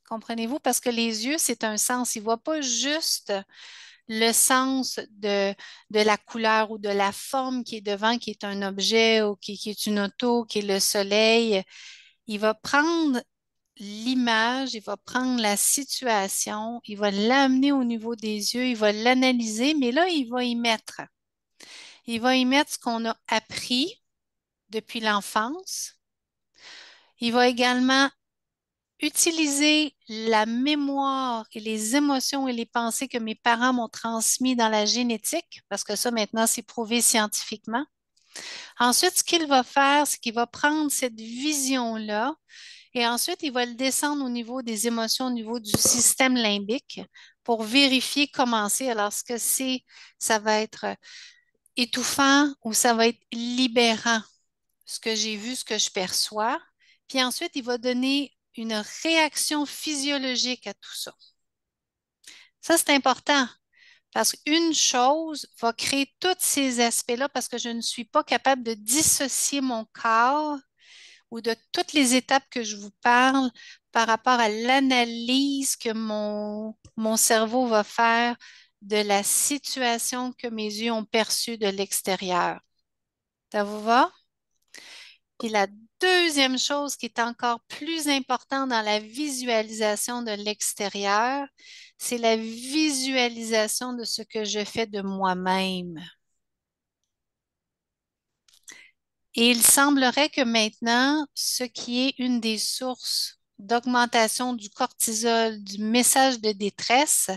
Comprenez-vous? Parce que les yeux, c'est un sens. Il ne voit pas juste le sens de la couleur ou de la forme qui est devant, qui est un objet ou qui est une auto, qui est le soleil. Il va prendre l'image, il va prendre la situation, il va l'amener au niveau des yeux, il va l'analyser, mais là, il va y mettre. Il va y mettre ce qu'on a appris depuis l'enfance. Il va également utiliser la mémoire et les émotions et les pensées que mes parents m'ont transmis dans la génétique, parce que ça, maintenant, c'est prouvé scientifiquement. Ensuite, ce qu'il va faire, c'est qu'il va prendre cette vision-là. Et ensuite, il va le descendre au niveau des émotions, au niveau du système limbique pour vérifier comment c'est. Alors, ce que c'est, ça va être étouffant ou ça va être libérant, ce que j'ai vu, ce que je perçois. Puis ensuite, il va donner une réaction physiologique à tout ça. Ça, c'est important parce qu'une chose va créer tous ces aspects-là parce que je ne suis pas capable de dissocier mon corps ou de toutes les étapes que je vous parle par rapport à l'analyse que mon cerveau va faire de la situation que mes yeux ont perçue de l'extérieur. Ça vous va? Puis la deuxième chose qui est encore plus importante dans la visualisation de l'extérieur, c'est la visualisation de ce que je fais de moi-même. Et il semblerait que maintenant, ce qui est une des sources d'augmentation du cortisol, du message de détresse,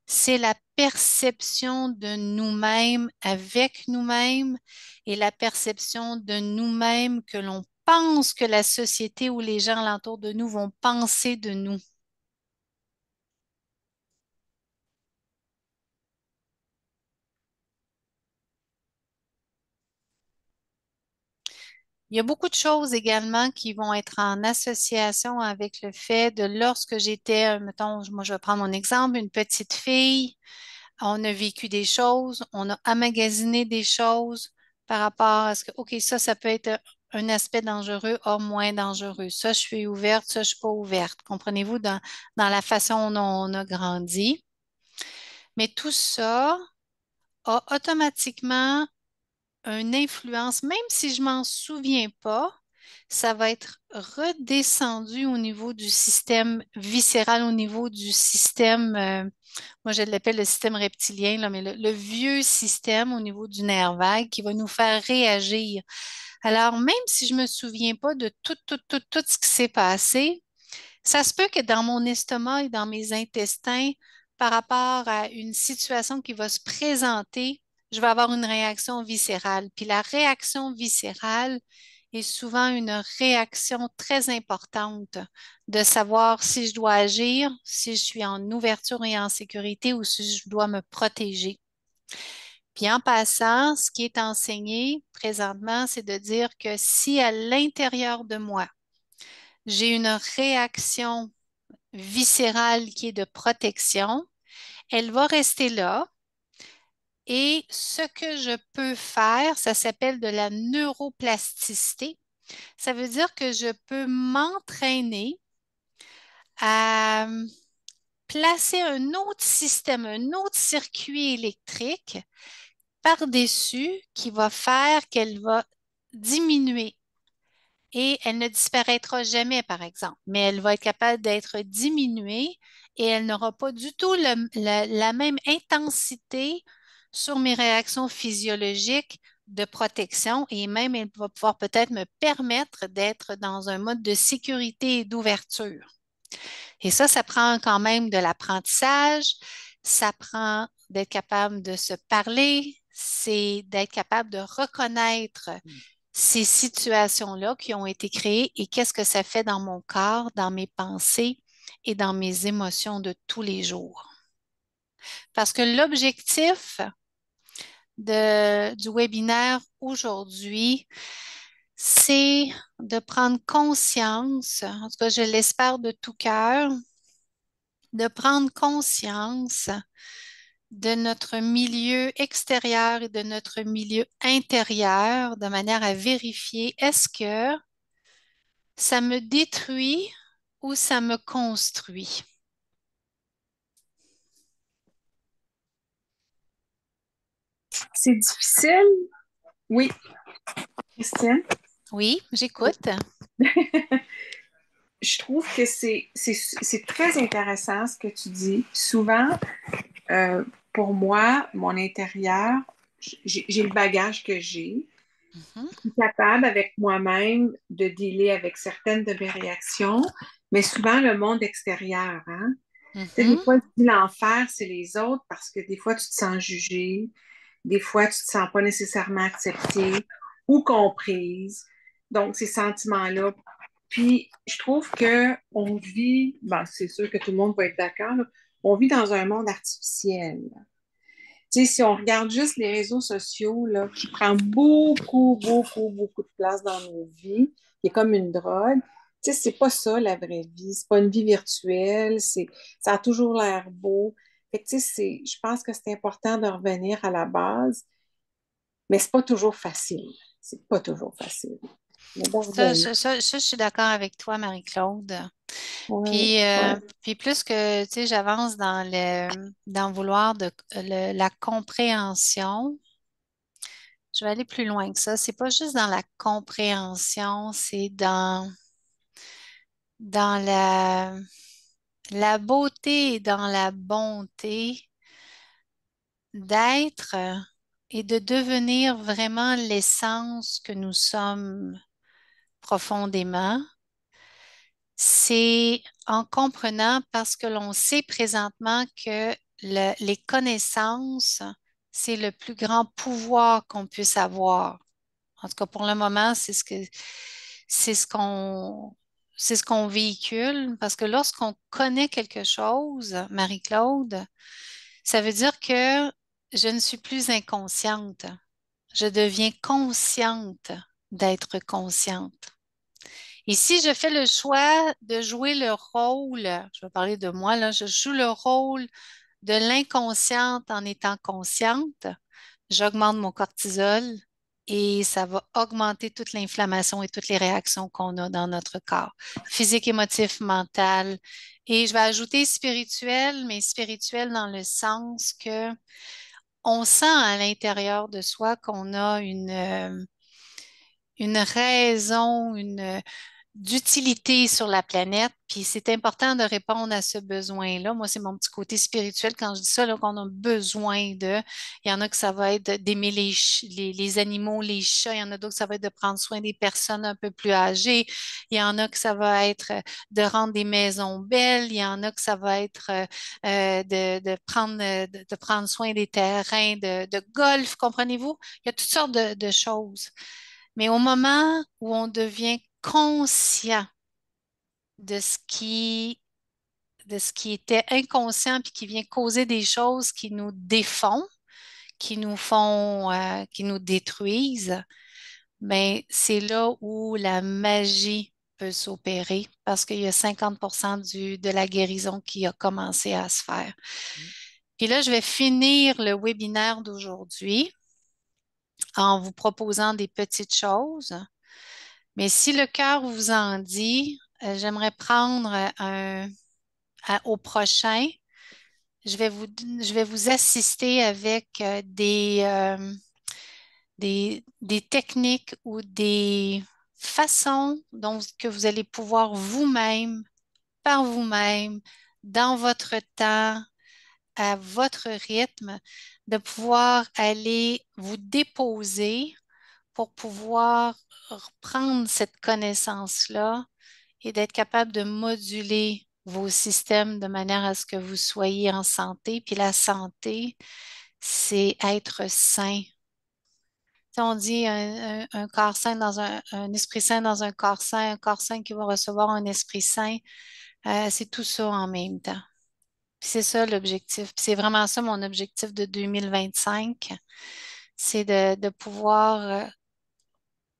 c'est la perception de nous-mêmes avec nous-mêmes et la perception de nous-mêmes que l'on pense que la société ou les gens alentour de nous vont penser de nous. Il y a beaucoup de choses également qui vont être en association avec le fait de lorsque j'étais, mettons, moi je vais prendre mon exemple, une petite fille, on a vécu des choses, on a amagasiné des choses par rapport à ce que, OK, ça peut être un aspect dangereux, or moins dangereux. Ça, je suis ouverte, ça, je suis pas ouverte. Comprenez-vous, dans la façon dont on a grandi. Mais tout ça a automatiquement une influence, même si je m'en souviens pas, ça va être redescendu au niveau du système viscéral, au niveau du système, moi je l'appelle le système reptilien, là, mais le vieux système au niveau du nerf vague qui va nous faire réagir. Alors, même si je me souviens pas de tout ce qui s'est passé, ça se peut que dans mon estomac et dans mes intestins, par rapport à une situation qui va se présenter, je vais avoir une réaction viscérale. Puis la réaction viscérale est souvent une réaction très importante de savoir si je dois agir, si je suis en ouverture et en sécurité ou si je dois me protéger. Puis en passant, ce qui est enseigné présentement, c'est de dire que si à l'intérieur de moi, j'ai une réaction viscérale qui est de protection, elle va rester là. Et ce que je peux faire, ça s'appelle de la neuroplasticité. Ça veut dire que je peux m'entraîner à placer un autre système, un autre circuit électrique par-dessus qui va faire qu'elle va diminuer et elle ne disparaîtra jamais, par exemple, mais elle va être capable d'être diminuée et elle n'aura pas du tout la même intensité sur mes réactions physiologiques de protection et même elle va pouvoir peut-être me permettre d'être dans un mode de sécurité et d'ouverture. Et ça prend quand même de l'apprentissage, ça prend d'être capable de se parler, c'est d'être capable de reconnaître ces situations-là qui ont été créées et qu'est-ce que ça fait dans mon corps, dans mes pensées et dans mes émotions de tous les jours. Parce que l'objectif du webinaire aujourd'hui, c'est de prendre conscience, en tout cas je l'espère de tout cœur, de prendre conscience de notre milieu extérieur et de notre milieu intérieur de manière à vérifier est-ce que ça me détruit ou ça me construit? C'est difficile, oui, Christine. Oui, j'écoute. Je trouve que c'est très intéressant ce que tu dis. Souvent, euh, pour moi, mon intérieur, j'ai le bagage que j'ai. Mhm, Je suis capable avec moi-même de dealer avec certaines de mes réactions, mais souvent le monde extérieur, hein? Tu sais, des mhm. fois, je dis l'enfer, c'est les autres parce que des fois, tu te sens jugé, des fois, tu te sens pas nécessairement acceptée ou comprise. Donc, ces sentiments-là. Puis, je trouve que on vit, ben, c'est sûr que tout le monde va être d'accord, là, on vit dans un monde artificiel. Tu sais, si on regarde juste les réseaux sociaux, là, qui prend beaucoup de place dans nos vies, qui est comme une drogue, tu sais, c'est pas ça la vraie vie. C'est pas une vie virtuelle, ça a toujours l'air beau. Fait que, tu sais, je pense que c'est important de revenir à la base, mais c'est pas toujours facile. C'est pas toujours facile. Mais de revenir. Je suis d'accord avec toi, Marie-Claude. Ouais, Puis plus que tu sais, j'avance dans vouloir la compréhension, je vais aller plus loin que ça. C'est pas juste dans la compréhension, c'est dans la beauté et dans la bonté d'être et de devenir vraiment l'essence que nous sommes profondément. C'est en comprenant parce que l'on sait présentement que les connaissances, c'est le plus grand pouvoir qu'on puisse avoir. En tout cas, pour le moment, c'est ce qu'on c'est ce qu'on véhicule parce que lorsqu'on connaît quelque chose, Marie-Claude, ça veut dire que je ne suis plus inconsciente. Je deviens consciente d'être consciente. Et si je fais le choix de jouer le rôle, je vais parler de moi, là, je joue le rôle de l'inconsciente en étant consciente, j'augmente mon cortisol et ça va augmenter toute l'inflammation et toutes les réactions qu'on a dans notre corps, physique, émotif, mental. Et je vais ajouter spirituel, mais spirituel dans le sens que on sent à l'intérieur de soi qu'on a une raison, d'utilité sur la planète, puis c'est important de répondre à ce besoin-là. Moi, c'est mon petit côté spirituel quand je dis ça, là, qu'on a besoin de. Il y en a que ça va être d'aimer les animaux, les chats. Il y en a d'autres que ça va être de prendre soin des personnes un peu plus âgées. Il y en a que ça va être de rendre des maisons belles. Il y en a que ça va être de prendre soin des terrains de golf, comprenez-vous? Il y a toutes sortes de choses. Mais au moment où on devient conscient de de ce qui était inconscient puis qui vient causer des choses qui nous défont, qui nous détruisent, mais c'est là où la magie peut s'opérer parce qu'il y a 50% de la guérison qui a commencé à se faire. Puis là, je vais finir le webinaire d'aujourd'hui en vous proposant des petites choses. Mais si le cœur vous en dit, j'aimerais prendre au prochain, je vais vous assister avec des techniques ou des façons dont que vous allez pouvoir vous-même, par vous-même, dans votre temps, à votre rythme, de pouvoir aller vous déposer pour pouvoir reprendre cette connaissance-là et d'être capable de moduler vos systèmes de manière à ce que vous soyez en santé. Puis la santé, c'est être sain. Si on dit un corps sain dans un esprit sain dans un corps sain qui va recevoir un esprit sain, c'est tout ça en même temps. Puis c'est ça l'objectif. Puis c'est vraiment ça mon objectif de 2025, c'est de pouvoir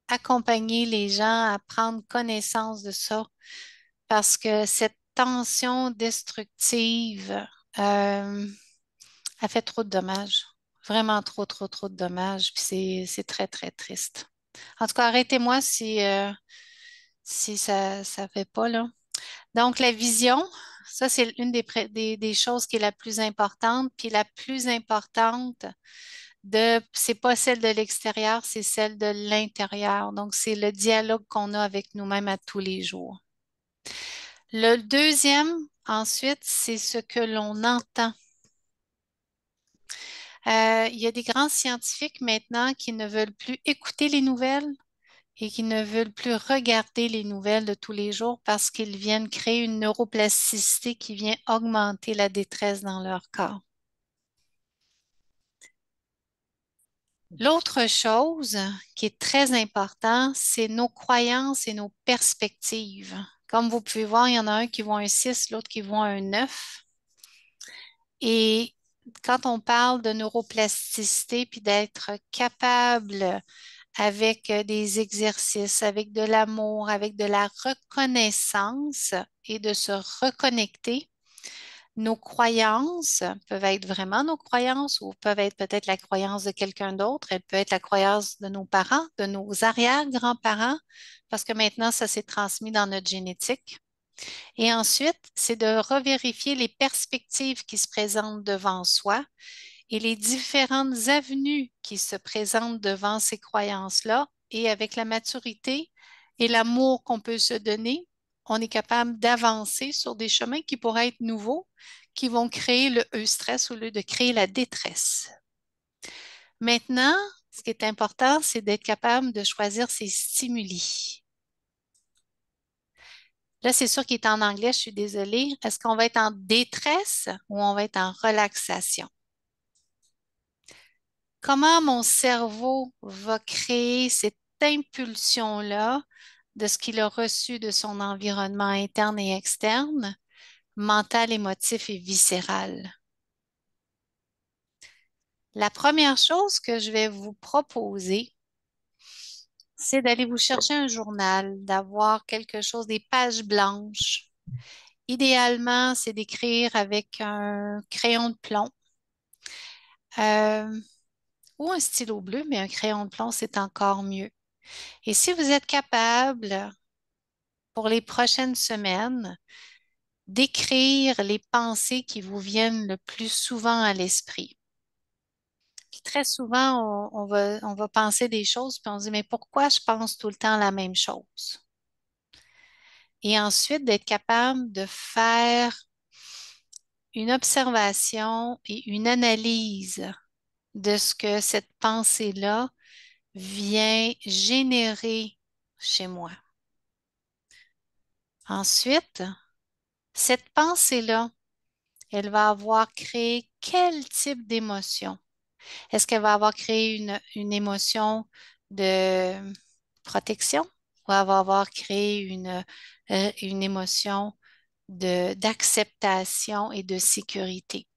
accompagner les gens à prendre connaissance de ça parce que cette tension destructive a fait trop de dommages. Vraiment trop, trop, trop de dommages. Puis c'est très, très triste. En tout cas, arrêtez-moi si ça ne fait pas, là. Donc, la vision, ça, c'est une des choses qui est la plus importante. Puis la plus importante, c'est pas celle de l'extérieur, c'est celle de l'intérieur. Donc, c'est le dialogue qu'on a avec nous-mêmes à tous les jours. Le deuxième, ensuite, c'est ce que l'on entend. Il y a des grands scientifiques maintenant qui ne veulent plus écouter les nouvelles et qui ne veulent plus regarder les nouvelles de tous les jours parce qu'ils viennent créer une neuroplasticité qui vient augmenter la détresse dans leur corps. L'autre chose qui est très importante, c'est nos croyances et nos perspectives. Comme vous pouvez voir, il y en a un qui voit un 6, l'autre qui voit un 9. Et quand on parle de neuroplasticité, puis d'être capable avec des exercices, avec de l'amour, avec de la reconnaissance et de se reconnecter, nos croyances peuvent être vraiment nos croyances ou peuvent être peut-être la croyance de quelqu'un d'autre. Elle peut être la croyance de nos parents, de nos arrière-grands-parents, parce que maintenant, ça s'est transmis dans notre génétique. Et ensuite, c'est de revérifier les perspectives qui se présentent devant soi et les différentes avenues qui se présentent devant ces croyances-là. Et avec la maturité et l'amour qu'on peut se donner, on est capable d'avancer sur des chemins qui pourraient être nouveaux, qui vont créer le eustress au lieu de créer la détresse. Maintenant, ce qui est important, c'est d'être capable de choisir ses stimuli. Là, c'est sûr qu'il est en anglais, je suis désolée. Est-ce qu'on va être en détresse ou on va être en relaxation? Comment mon cerveau va créer cette impulsion-là de ce qu'il a reçu de son environnement interne et externe, mental, émotif et viscéral? La première chose que je vais vous proposer, c'est d'aller vous chercher un journal, d'avoir quelque chose, des pages blanches. Idéalement, c'est d'écrire avec un crayon de plomb euh, ou un stylo bleu, mais un crayon de plomb, c'est encore mieux. Et si vous êtes capable, pour les prochaines semaines, d'écrire les pensées qui vous viennent le plus souvent à l'esprit. Puis très souvent, on va penser des choses, puis on se dit, mais pourquoi je pense tout le temps la même chose? Et ensuite, d'être capable de faire une observation et une analyse de ce que cette pensée-là vient générer chez moi. Ensuite, cette pensée-là, elle va avoir créé quel type d'émotion? Est-ce qu'elle va avoir créé une émotion de protection ou elle va avoir créé une émotion d'acceptation et de sécurité?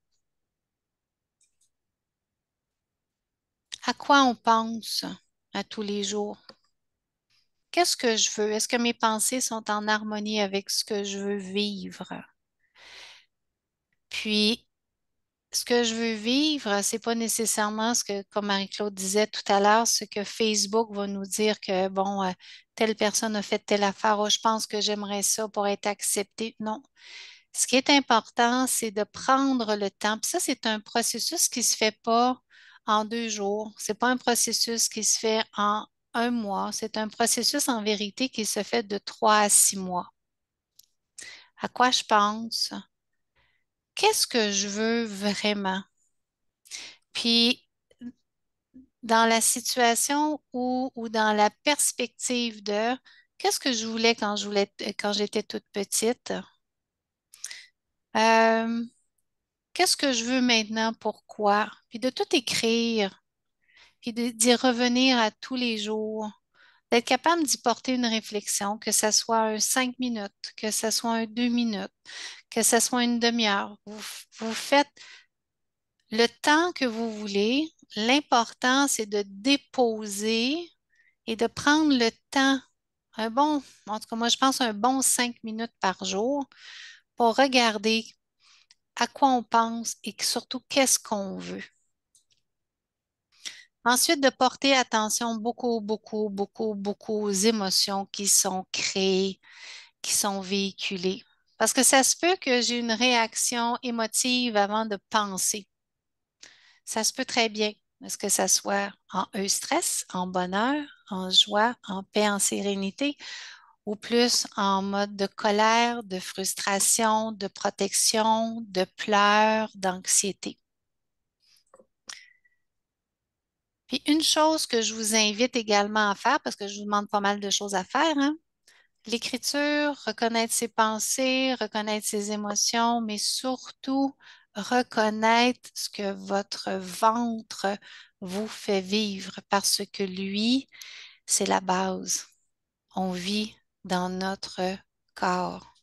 À quoi on pense à tous les jours? Qu'est-ce que je veux? Est-ce que mes pensées sont en harmonie avec ce que je veux vivre? Puis, ce que je veux vivre, c'est pas nécessairement ce que, comme Marie-Claude disait tout à l'heure, ce que Facebook va nous dire que, bon, telle personne a fait telle affaire, oh, je pense que j'aimerais ça pour être acceptée. Non. Ce qui est important, c'est de prendre le temps. Puis ça, c'est un processus qui se fait pas en 2 jours. C'est pas un processus qui se fait en un mois. C'est un processus en vérité qui se fait de 3 à 6 mois. À quoi je pense? Qu'est-ce que je veux vraiment? Puis, dans la situation ou dans la perspective de qu'est-ce que je voulais quand j'étais toute petite? Euh, qu'est-ce que je veux maintenant? Pourquoi? Puis de tout écrire, puis d'y revenir à tous les jours, d'être capable d'y porter une réflexion, que ce soit un 5 minutes, que ce soit un 2 minutes, que ce soit une demi-heure. Vous faites le temps que vous voulez. L'important, c'est de déposer et de prendre le temps, en tout cas, moi, je pense un bon 5 minutes par jour pour regarder à quoi on pense et surtout qu'est-ce qu'on veut. Ensuite, de porter attention beaucoup, beaucoup, beaucoup, beaucoup aux émotions qui sont créées, qui sont véhiculées. Parce que ça se peut que j'ai une réaction émotive avant de penser. Ça se peut très bien. Est-ce que ça soit en eustress, en bonheur, en joie, en paix, en sérénité, ou plus en mode de colère, de frustration, de protection, de pleurs, d'anxiété. Puis une chose que je vous invite également à faire, parce que je vous demande pas mal de choses à faire, hein, l'écriture, reconnaître ses pensées, reconnaître ses émotions, mais surtout reconnaître ce que votre ventre vous fait vivre, parce que lui, c'est la base. On vit dans notre corps.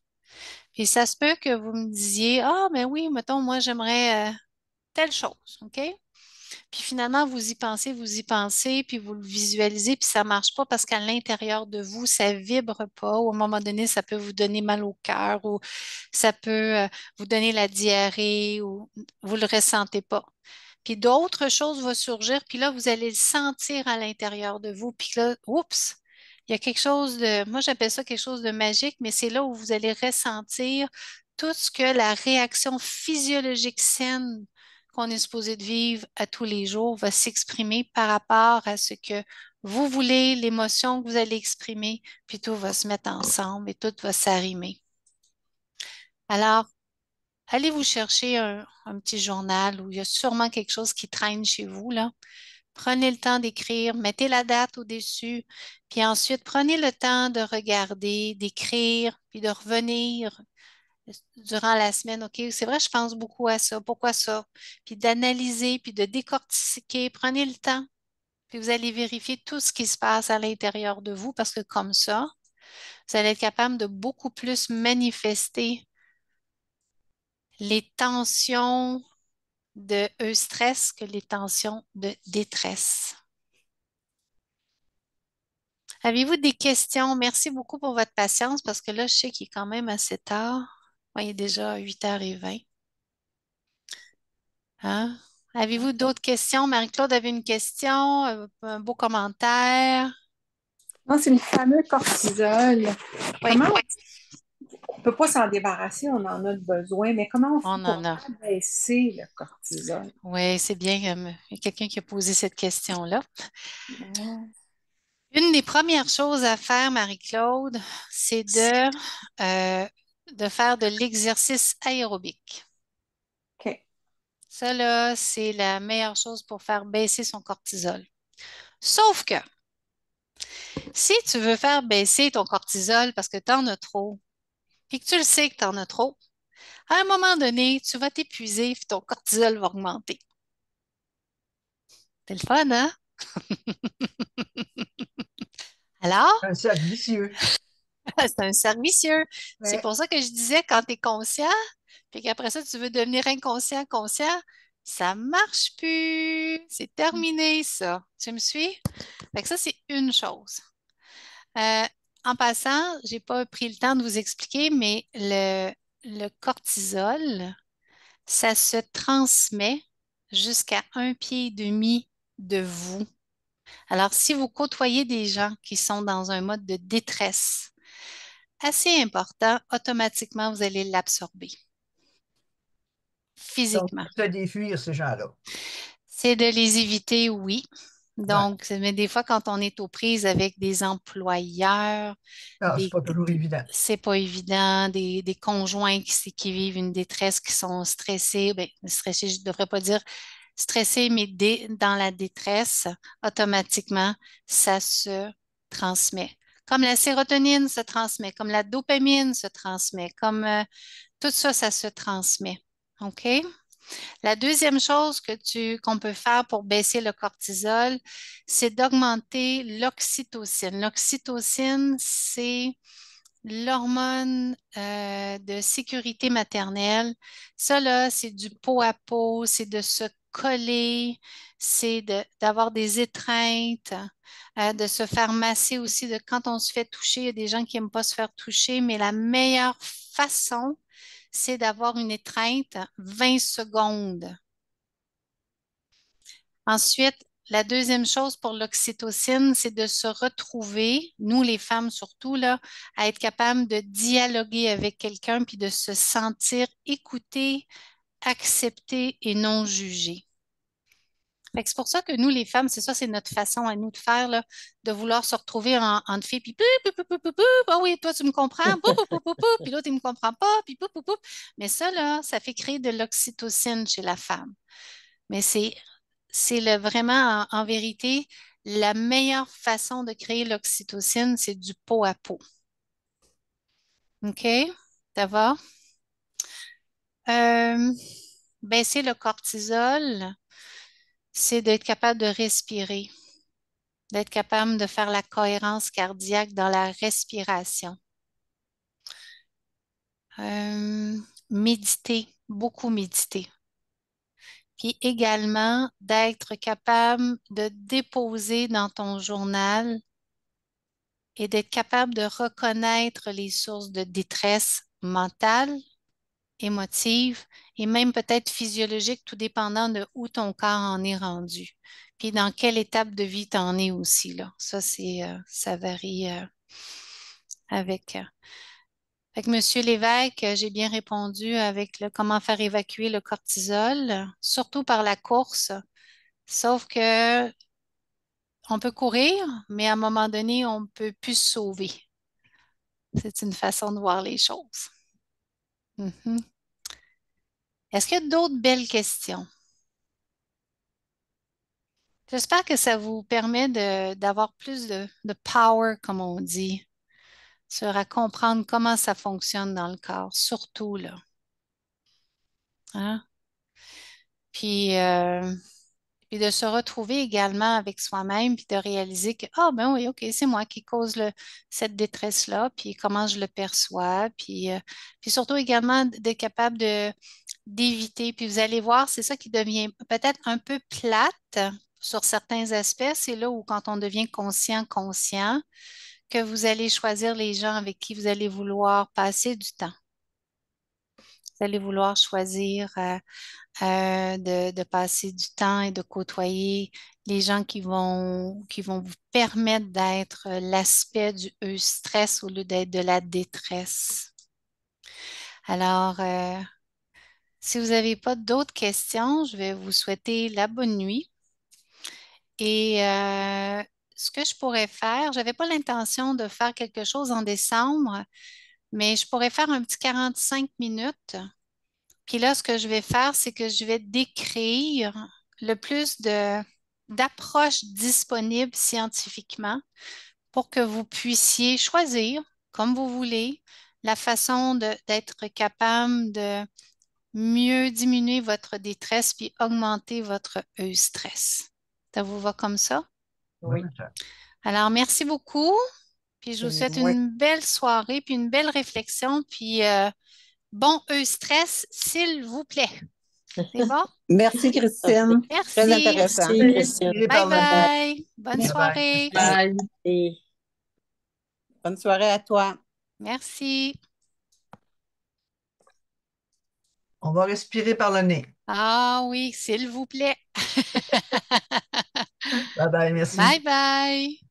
Puis ça se peut que vous me disiez, ah, mais oui, mettons, moi, j'aimerais telle chose, OK? Puis finalement, vous y pensez, puis vous le visualisez, puis ça ne marche pas parce qu'à l'intérieur de vous, ça ne vibre pas. Ou à un moment donné, ça peut vous donner mal au cœur ou ça peut vous donner la diarrhée ou vous ne le ressentez pas. Puis d'autres choses vont surgir, puis là, vous allez le sentir à l'intérieur de vous. Puis là, oups, il y a quelque chose moi j'appelle ça quelque chose de magique, mais c'est là où vous allez ressentir tout ce que la réaction physiologique saine qu'on est supposé de vivre à tous les jours va s'exprimer par rapport à ce que vous voulez, l'émotion que vous allez exprimer, puis tout va se mettre ensemble et tout va s'arrimer. Alors, allez vous chercher un petit journal où il y a sûrement quelque chose qui traîne chez vous, là. Prenez le temps d'écrire, mettez la date au-dessus, puis ensuite prenez le temps de regarder, d'écrire, puis de revenir durant la semaine. OK, c'est vrai, je pense beaucoup à ça. Pourquoi ça? Puis d'analyser, puis de décortiquer. Prenez le temps, puis vous allez vérifier tout ce qui se passe à l'intérieur de vous parce que comme ça, vous allez être capable de beaucoup plus manifester les tensions de stress que les tensions de détresse. Avez-vous des questions? Merci beaucoup pour votre patience parce que là, je sais qu'il est quand même assez tard. Ouais, il est déjà 8h20. Hein? Avez-vous d'autres questions? Marie-Claude avait une question, un beau commentaire. Non, c'est le fameux cortisol. Oui, Comment on peut pas s'en débarrasser, on en a besoin, mais comment on fait on pour en a. faire baisser le cortisol? Oui, c'est bien. Il y a quelqu'un qui a posé cette question-là. Ah, Une des premières choses à faire, Marie-Claude, c'est de faire de l'exercice aérobique. OK. Ça, là, c'est la meilleure chose pour faire baisser son cortisol. Sauf que si tu veux faire baisser ton cortisol parce que tu en as trop, puis que tu le sais que tu en as trop, à un moment donné, tu vas t'épuiser et ton cortisol va augmenter. C'est le fun, hein? Alors, Un cercle vicieux. c'est un cercle vicieux. C'est Ouais. pour ça que je disais, quand tu es conscient, puis qu'après ça, tu veux devenir inconscient, conscient, ça marche plus. C'est terminé, ça. Tu me suis? Fait que ça, c'est une chose. Euh, En passant, j'ai pas pris le temps de vous expliquer, mais le cortisol, ça se transmet jusqu'à 1,5 pied de vous. Alors, si vous côtoyez des gens qui sont dans un mode de détresse assez important, automatiquement, vous allez l'absorber Donc, physiquement. c'est des fuir, ces gens-là. C'est de les éviter, oui. Ouais. Donc, mais des fois, quand on est aux prises avec des employeurs, Ah, c'est des, pas toujours évident. c'est pas évident, des conjoints qui vivent une détresse, qui sont stressés, ben, stressés, je ne devrais pas dire stressés, mais dans la détresse, automatiquement, ça se transmet. Comme la sérotonine se transmet, comme la dopamine se transmet, comme tout ça, ça se transmet. OK? La deuxième chose qu'on peut faire pour baisser le cortisol, c'est d'augmenter l'oxytocine. L'oxytocine, c'est l'hormone de sécurité maternelle. Ça, là, c'est du peau à peau, c'est de se coller, d'avoir des étreintes, de se faire masser aussi. Quand on se fait toucher, il y a des gens qui n'aiment pas se faire toucher, mais la meilleure façon, c'est d'avoir une étreinte 20 secondes. Ensuite, la deuxième chose pour l'oxytocine, c'est de se retrouver, nous les femmes surtout, là, à être capable de dialoguer avec quelqu'un puis de se sentir écouté, accepté et non jugé. Fait que c'est pour ça que nous, les femmes, c'est ça, c'est notre façon à nous de faire, là, de vouloir se retrouver entre filles, puis ah oui, toi, tu me comprends, puis l'autre, il me comprend pas, puis Mais ça, là, ça fait créer de l'oxytocine chez la femme. Mais c'est vraiment, en vérité, la meilleure façon de créer l'oxytocine, c'est du peau à peau. OK? Ça va? Euh, Baisser le cortisol, c'est d'être capable de respirer, d'être capable de faire la cohérence cardiaque dans la respiration. Euh, Méditer, beaucoup méditer. Puis également d'être capable de déposer dans ton journal et d'être capable de reconnaître les sources de détresse mentale, émotive et même peut-être physiologique, tout dépendant de où ton corps en est rendu. Puis dans quelle étape de vie tu en es aussi, là. Ça varie avec. Avec Monsieur Lévesque, j'ai bien répondu avec le comment faire évacuer le cortisol, surtout par la course. Sauf que on peut courir, mais à un moment donné, on ne peut plus se sauver. C'est une façon de voir les choses. Mhm. Est-ce qu'il y a d'autres belles questions? J'espère que ça vous permet d'avoir plus de power, comme on dit, sur à comprendre comment ça fonctionne dans le corps, surtout là. Hein? Puis, puis de se retrouver également avec soi-même, puis de réaliser que, ah ben oui, OK, c'est moi qui cause cette détresse-là, puis comment je le perçois, puis surtout également d'être capable d'éviter, puis vous allez voir, c'est ça qui devient peut-être un peu plate, sur certains aspects, c'est là où, quand on devient conscient, que vous allez choisir les gens avec qui vous allez vouloir passer du temps. Vous allez vouloir choisir de passer du temps et de côtoyer les gens qui vont vous permettre d'être l'aspect du stress au lieu d'être de la détresse. Alors, si vous n'avez pas d'autres questions, je vais vous souhaiter la bonne nuit. Et ce que je pourrais faire, je n'avais pas l'intention de faire quelque chose en décembre, mais je pourrais faire un petit 45 minutes. Puis là, ce que je vais faire, c'est que je vais décrire le plus d'approches disponibles scientifiquement pour que vous puissiez choisir, comme vous voulez, la façon d'être capable de mieux diminuer votre détresse puis augmenter votre stress. Ça vous va comme ça? Oui, Oui. maître. Alors, merci beaucoup. Puis je vous souhaite Oui. une belle soirée, puis une belle réflexion, puis bon stress, s'il vous plaît. C'est bon? Merci, Christine. Très Merci. intéressant. Merci, Christine. Inspiré Bye par le nez. bye. Bonne Bye bye. soirée. Bye. Bonne soirée à toi. Merci. On va respirer par le nez. Ah oui, s'il vous plaît. Bye bye, merci. Bye bye.